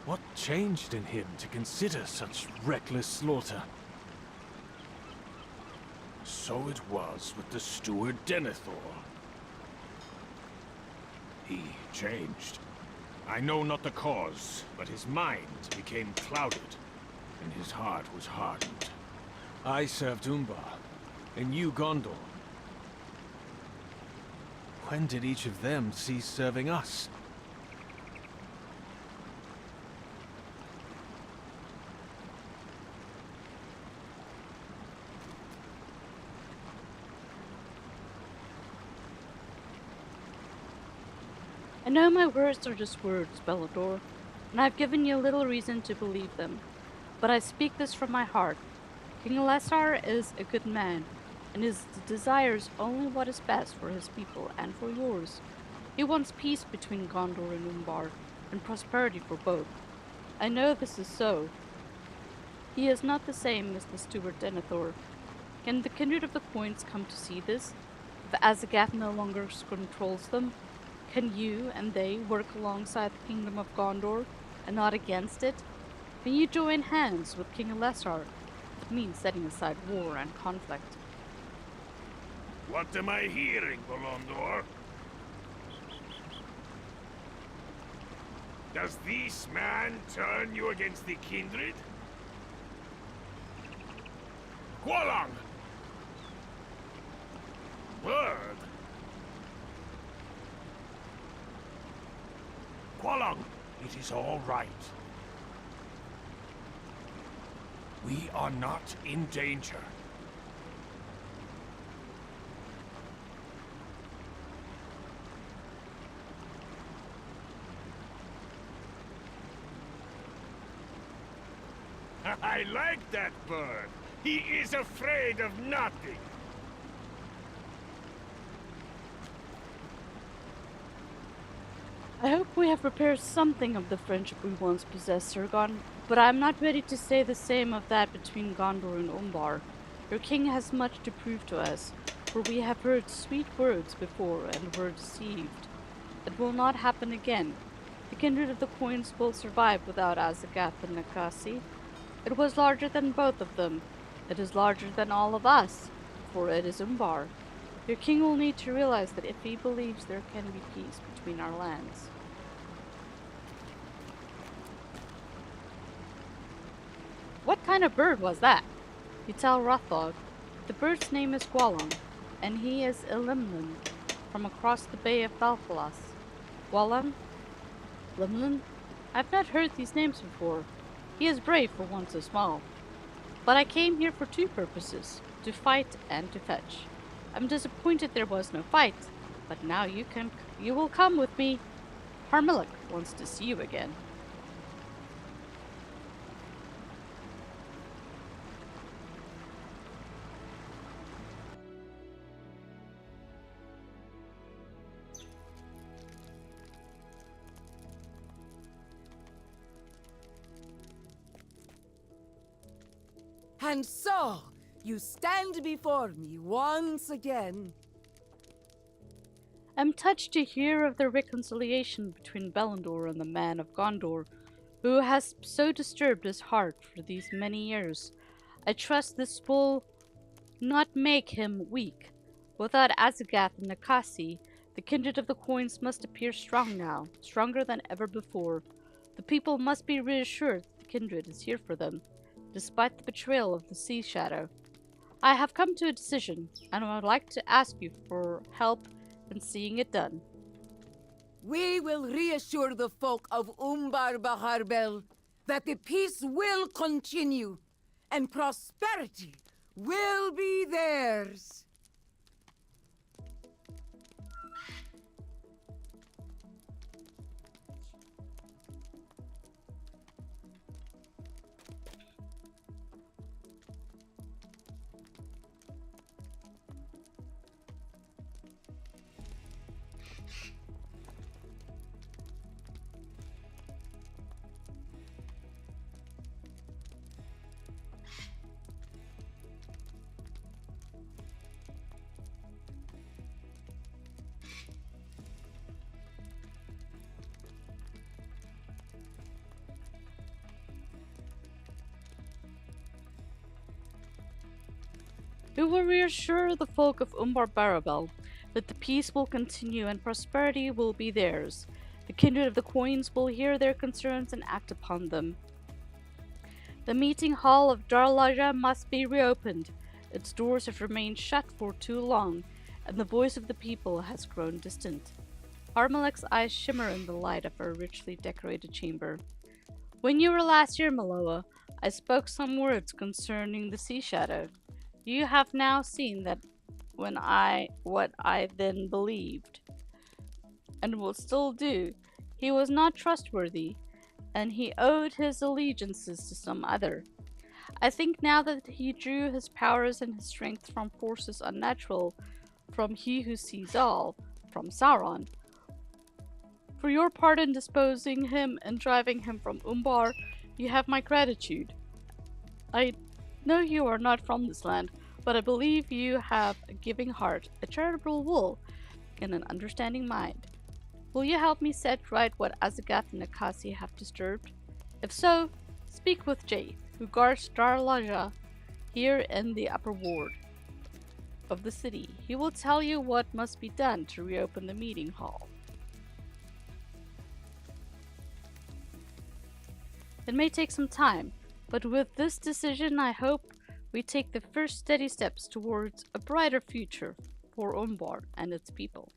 What changed in him to consider such reckless slaughter? So it was with the steward Denethor. He changed. I know not the cause, but his mind became clouded, and his heart was hardened. I served Umbar, and you Gondor. When did each of them cease serving us? I know my words are just words, Bellador, and I've given you little reason to believe them. But I speak this from my heart. King Alessar is a good man, and desires only what is best for his people and for yours. He wants peace between Gondor and Umbar, and prosperity for both. I know this is so. He is not the same as the steward Denethor. Can the kindred of the coins come to see this? If azagath no longer controls them, can you and they work alongside the kingdom of Gondor, and not against it? Can you join hands with King Alessar? It means setting aside war and conflict. What am I hearing, Belondor? Does this man turn you against the kindred? Qualang! Word! Qualang, it is all right. We are not in danger. I like that bird. He is afraid of nothing. I hope we have prepared something of the friendship we once possessed, Sergon, but I am not ready to say the same of that between Gondor and Umbar. Your king has much to prove to us, for we have heard sweet words before and were deceived. It will not happen again. The kindred of the coins will survive without Azagath and Nakasi. It was larger than both of them. It is larger than all of us, for it is Umbar. Your king will need to realize that if he believes there can be peace between our lands. What kind of bird was that? You tell Rothog. The bird's name is Gwalum, and he is Ilimlin, from across the Bay of Balfalas. Gwalum? Limlin? I've not heard these names before. He is brave for one so small. But I came here for two purposes, to fight and to fetch. I'm disappointed there was no fight, but now you will come with me. Harmelak wants to see you again. And so, you stand before me once again. I'm touched to hear of the reconciliation between Belendor and the man of Gondor, who has so disturbed his heart for these many years. I trust this will not make him weak. Without Azagath and Nakasi, the kindred of the coins must appear strong now, stronger than ever before. The people must be reassured that the kindred is here for them, despite the betrayal of the Sea Shadow. I have come to a decision, and I would like to ask you for help in seeing it done. We will reassure the folk of Umbar Baharbel that the peace will continue and prosperity will be theirs. We will reassure the folk of Umbar Barabel that the peace will continue and prosperity will be theirs. The kindred of the coins will hear their concerns and act upon them. The meeting hall of Darlaja must be reopened. Its doors have remained shut for too long, and the voice of the people has grown distant. Harmelak's eyes shimmer in the light of her richly decorated chamber. When you were last here, Miloa, I spoke some words concerning the Sea Shadow. You have now seen that what I then believed, and will still do, he was not trustworthy, and he owed his allegiances to some other. I think now that he drew his powers and his strength from forces unnatural, from he who sees all, from Sauron. For your part in disposing him and driving him from Umbar, you have my gratitude. I know you are not from this land, but I believe you have a giving heart, a charitable will, and an understanding mind. Will you help me set right what Azagath and Nakasi have disturbed? If so, speak with Jaith, who guards Darlaja here in the upper ward of the city. He will tell you what must be done to reopen the meeting hall. It may take some time, but with this decision I hope we take the first steady steps towards a brighter future for Umbar and its people.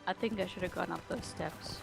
I think I should have gone up those steps.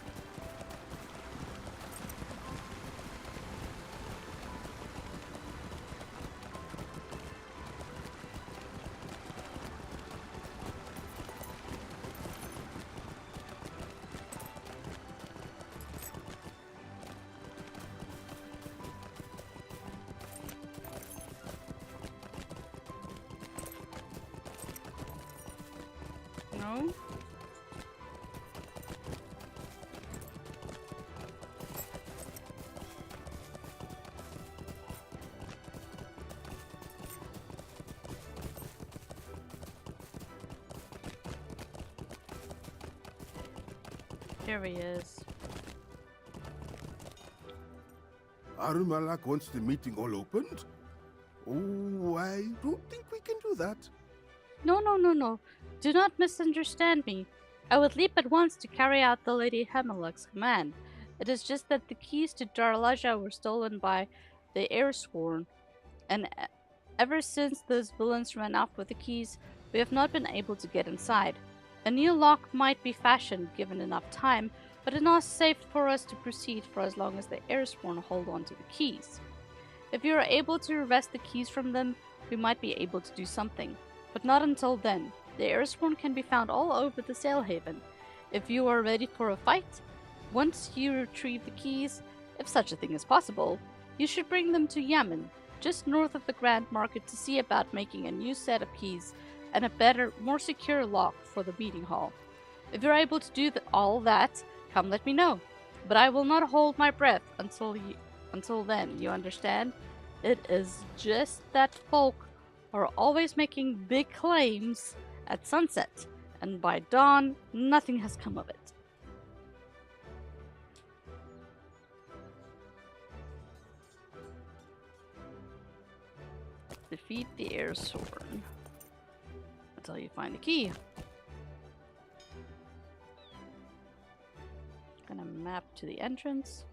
There he is. Harmelak wants the meeting all opened? Oh, I don't think we can do that. No. Do not misunderstand me. I would leap at once to carry out the Lady Harmelak's command. It is just that the keys to Darlaja were stolen by the Airsworn, and ever since those villains ran off with the keys, we have not been able to get inside. A new lock might be fashioned given enough time, but it is not safe for us to proceed for as long as the Airsworn hold on to the keys. If you are able to wrest the keys from them, we might be able to do something, but not until then. The Airsworn can be found all over the Sailhaven. If you are ready for a fight, once you retrieve the keys, if such a thing is possible, you should bring them to Yamen, just north of the Grand Market, to see about making a new set of keys and a better, more secure lock for the meeting hall. If you're able to do all that, come let me know. But I will not hold my breath until then, you understand? It is just that folk are always making big claims at sunset, and by dawn, nothing has come of it. Defeat the Airsworn until you find a key. Gonna map to the entrance.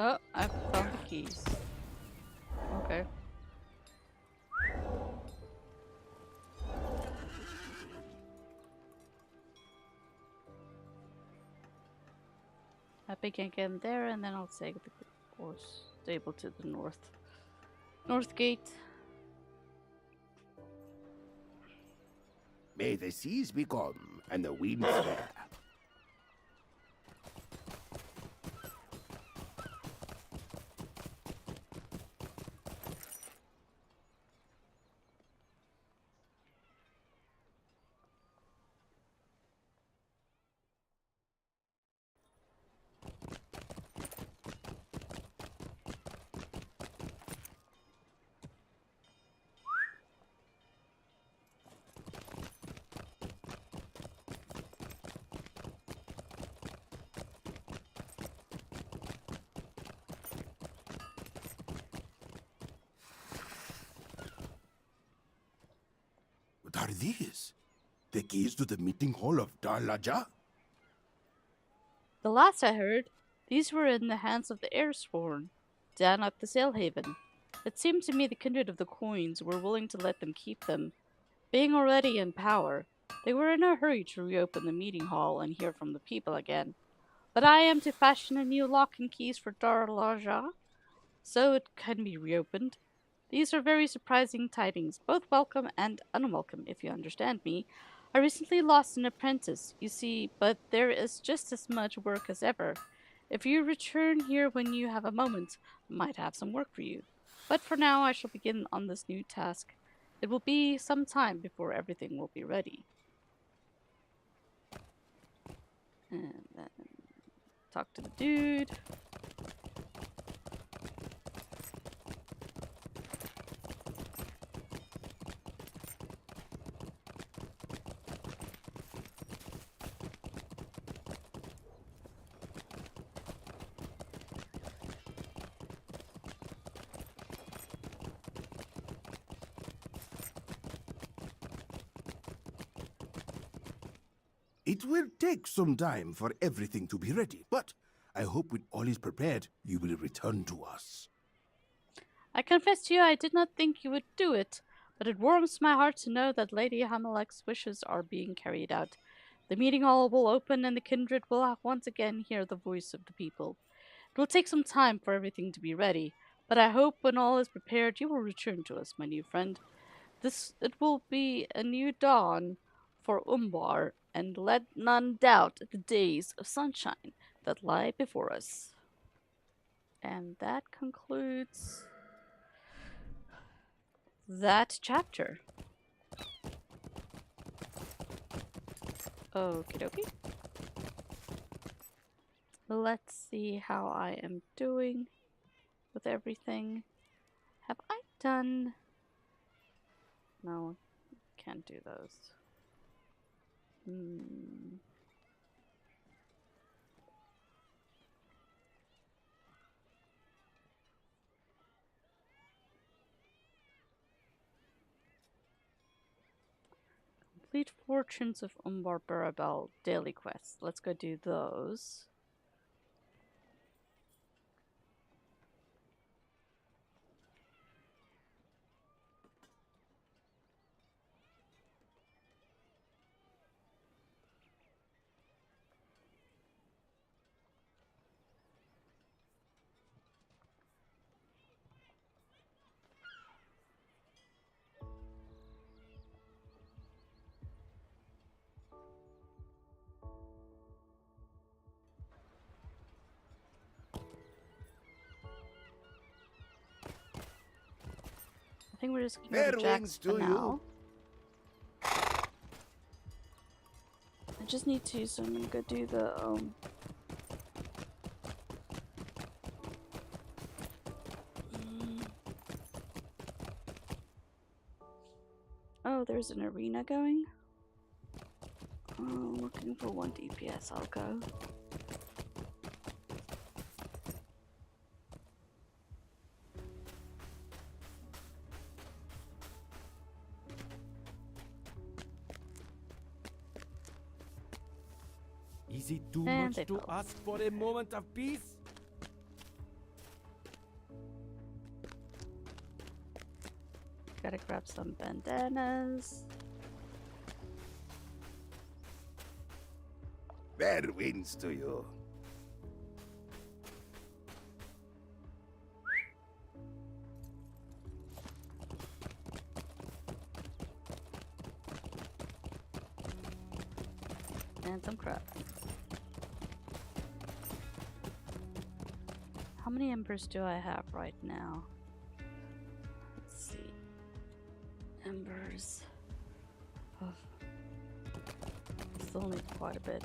Oh, I found the keys. Okay. I think I can get in there, and then I'll take the course stable to the north gate. May the seas be calm and the winds fair. are these? The keys to the meeting hall of Darlaja? The last I heard, these were in the hands of the Airsworn, down at the Sailhaven. It seemed to me the kindred of the coins were willing to let them keep them. Being already in power, they were in a hurry to reopen the meeting hall and hear from the people again. But I am to fashion a new lock and keys for Darlaja, so it can be reopened. These are very surprising tidings, both welcome and unwelcome, if you understand me. I recently lost an apprentice, you see, but there is just as much work as ever. If you return here when you have a moment, I might have some work for you. But for now, I shall begin on this new task. It will be some time before everything will be ready. And then talk to the dude. It will take some time for everything to be ready, but I hope when all is prepared, you will return to us. I confess to you I did not think you would do it, but it warms my heart to know that Lady Harmelak's wishes are being carried out. The meeting hall will open and the kindred will once again hear the voice of the people. It will take some time for everything to be ready, but I hope when all is prepared you will return to us, my new friend. It will be a new dawn for Umbar, and let none doubt the days of sunshine that lie before us. And that concludes that chapter. Okie dokie. Let's see how I am doing with everything. Have I done... No, can't do those. Complete Fortunes of Umbar Barabel daily quests. Let's go do those. I think we're just gonna go to Jack's for now. I just need to, so I'm gonna go do the Oh, there's an arena going. Oh, looking for 1 DPS, I'll go. Is it too And much to ask for a moment of peace? Gotta grab some bandanas. Fair winds to you. And some crap. How many embers do I have right now? Let's see. Embers. Oh. Still need quite a bit.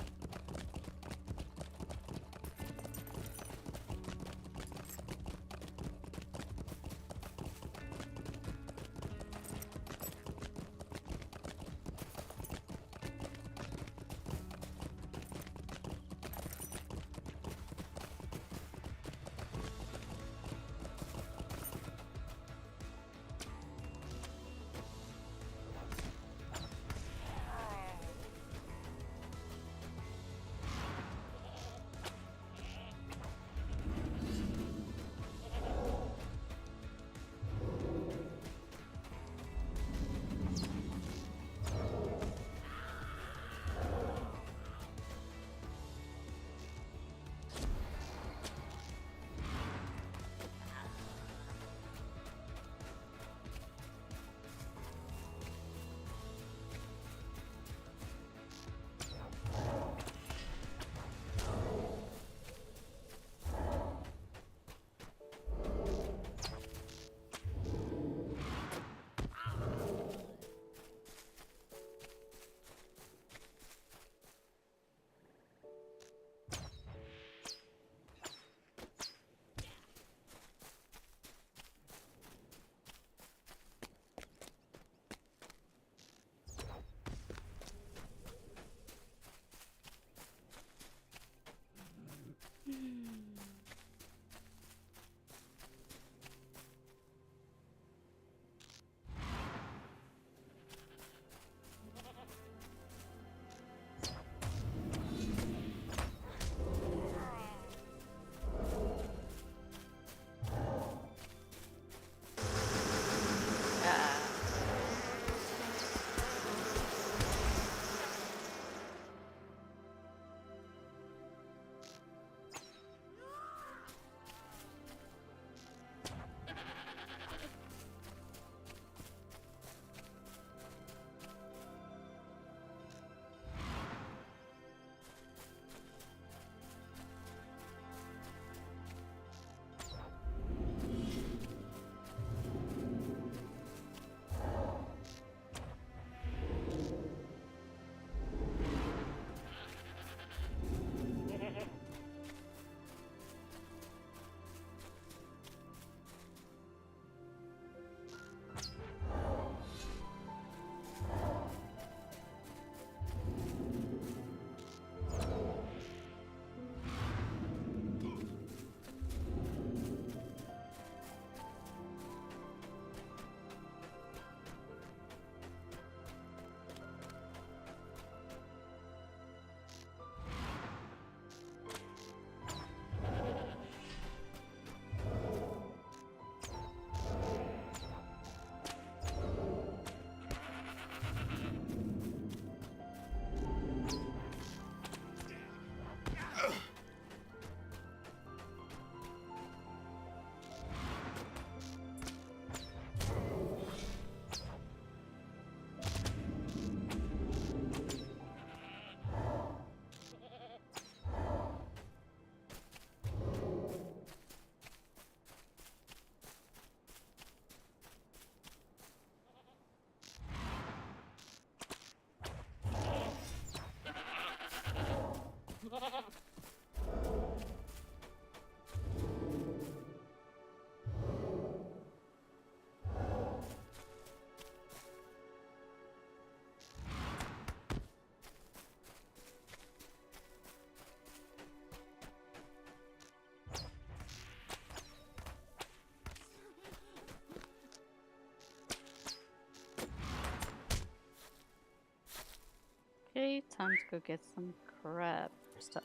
time to go get some crab stuff.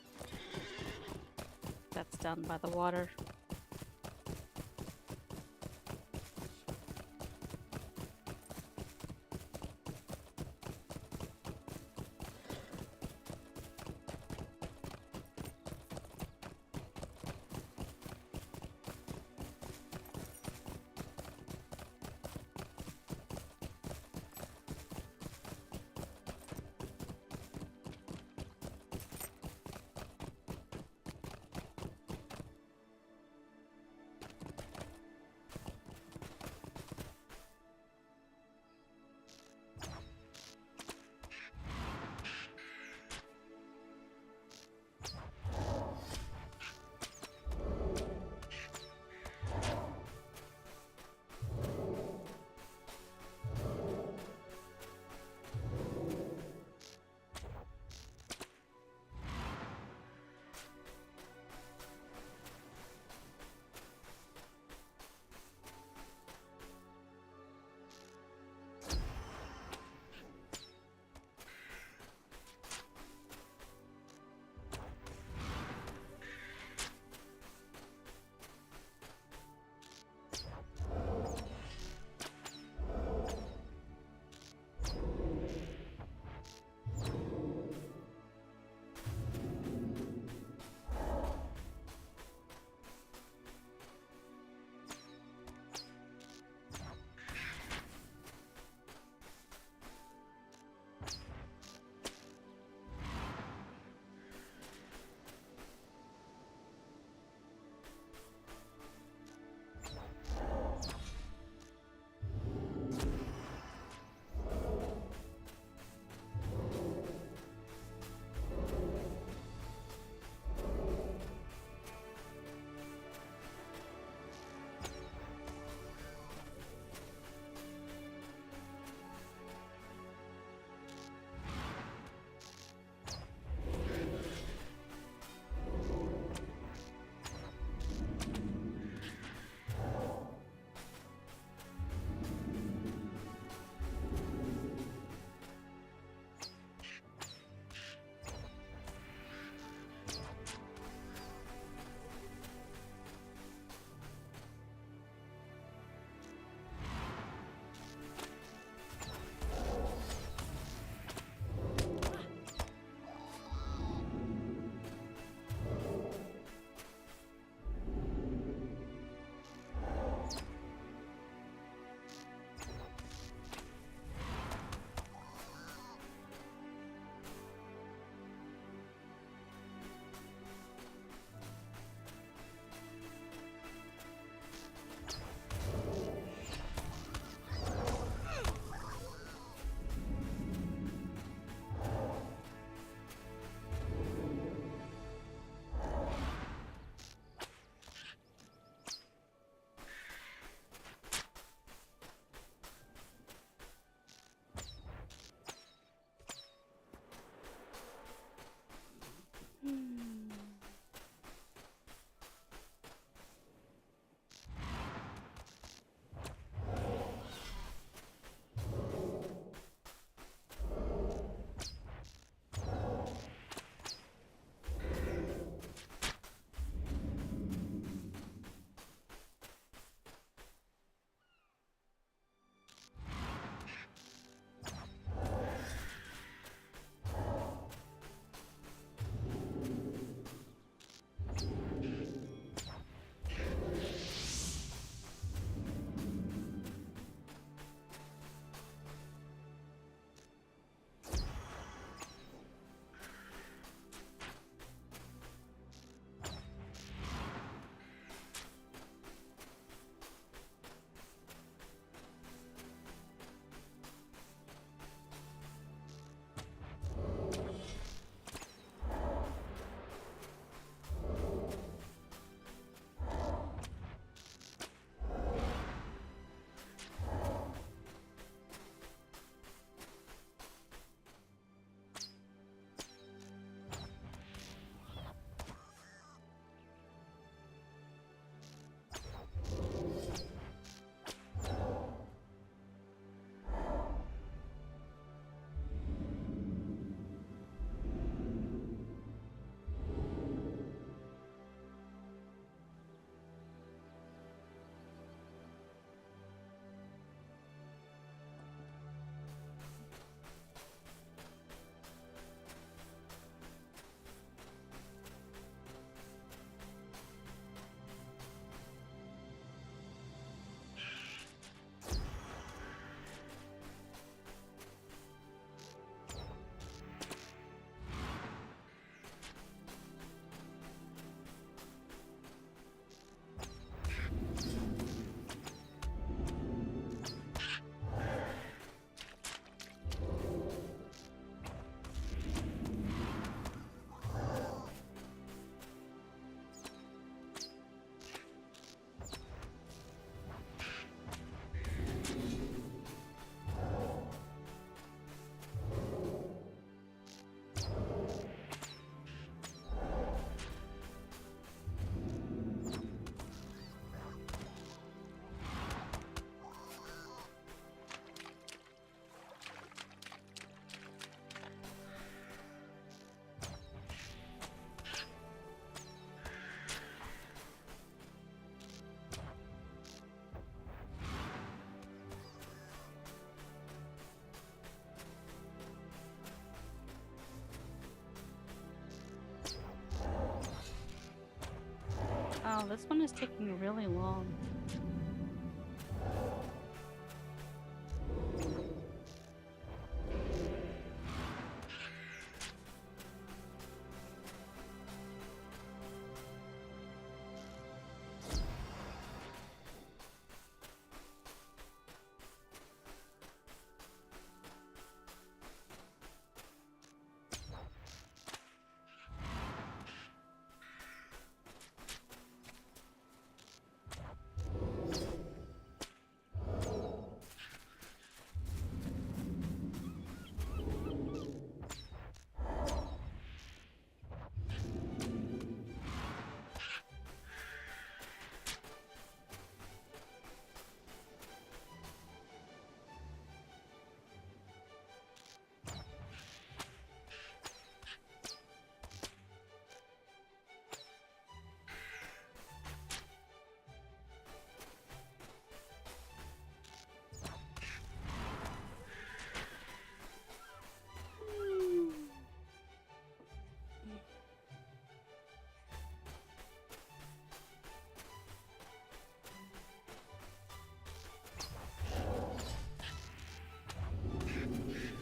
That's down by the water. Wow, this one is taking really long.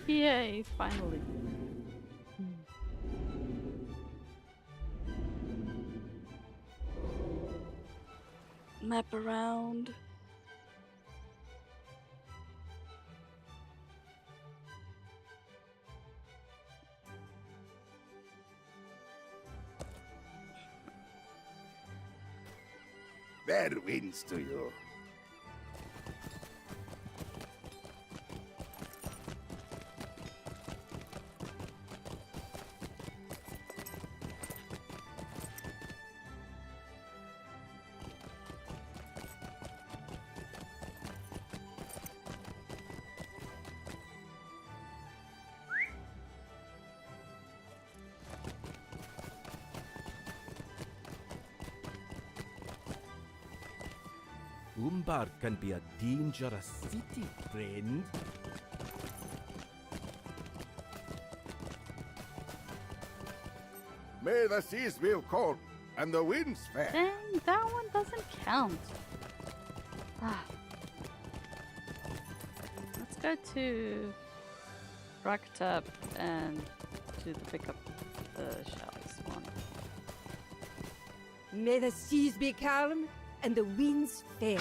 Yay, finally. Map around. Fair winds to you. Umbar can be a dangerous city, friend. May the seas be cold and the winds fair. Dang, that one doesn't count. Ah. Let's go to Raktab and to pick up the shells one. May the seas be calm and the winds fair.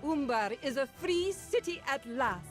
Umbar is a free city at last.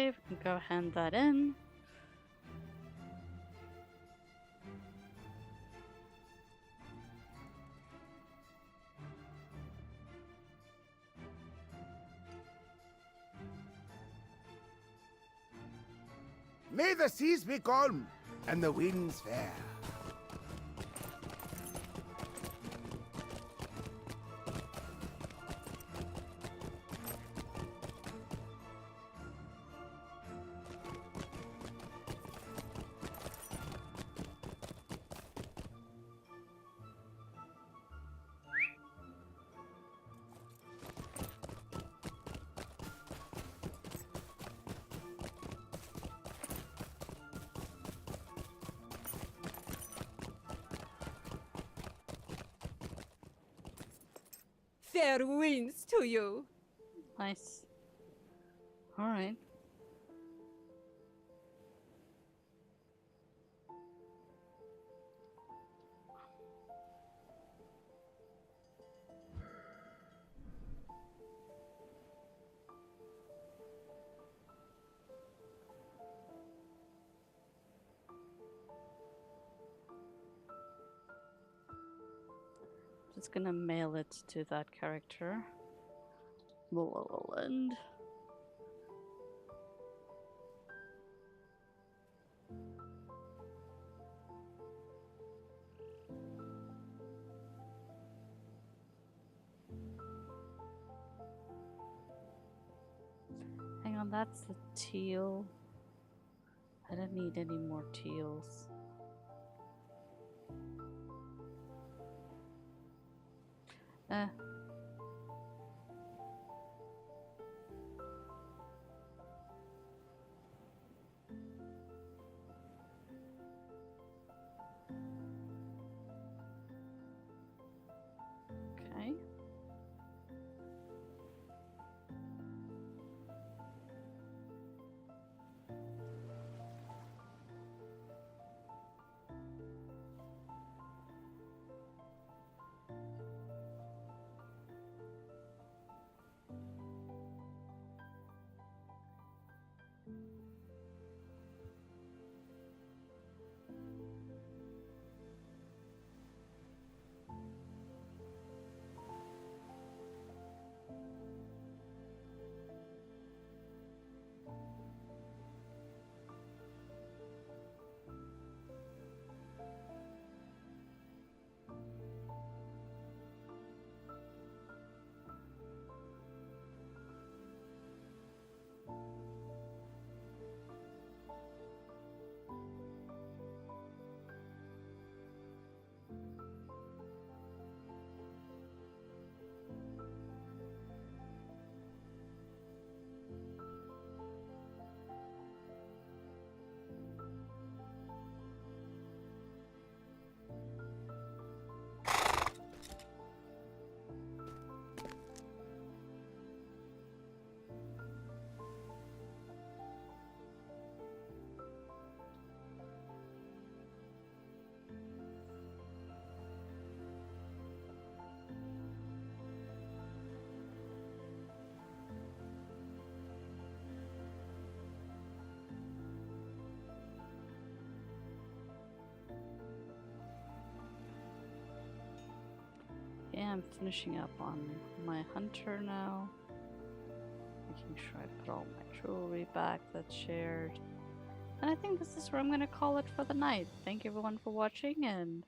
Okay, we can go hand that in. May the seas be calm and the winds fair. Fair winds to you. Nice. Alright. Just gonna mail it to that character. Mulholland. Hang on, that's the teal. I don't need any more teals. Okay. Yeah, I'm finishing up on my hunter now. Making sure I put all my jewelry back that's shared. And I think this is where I'm going to call it for the night. Thank you everyone for watching and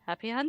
happy hunting!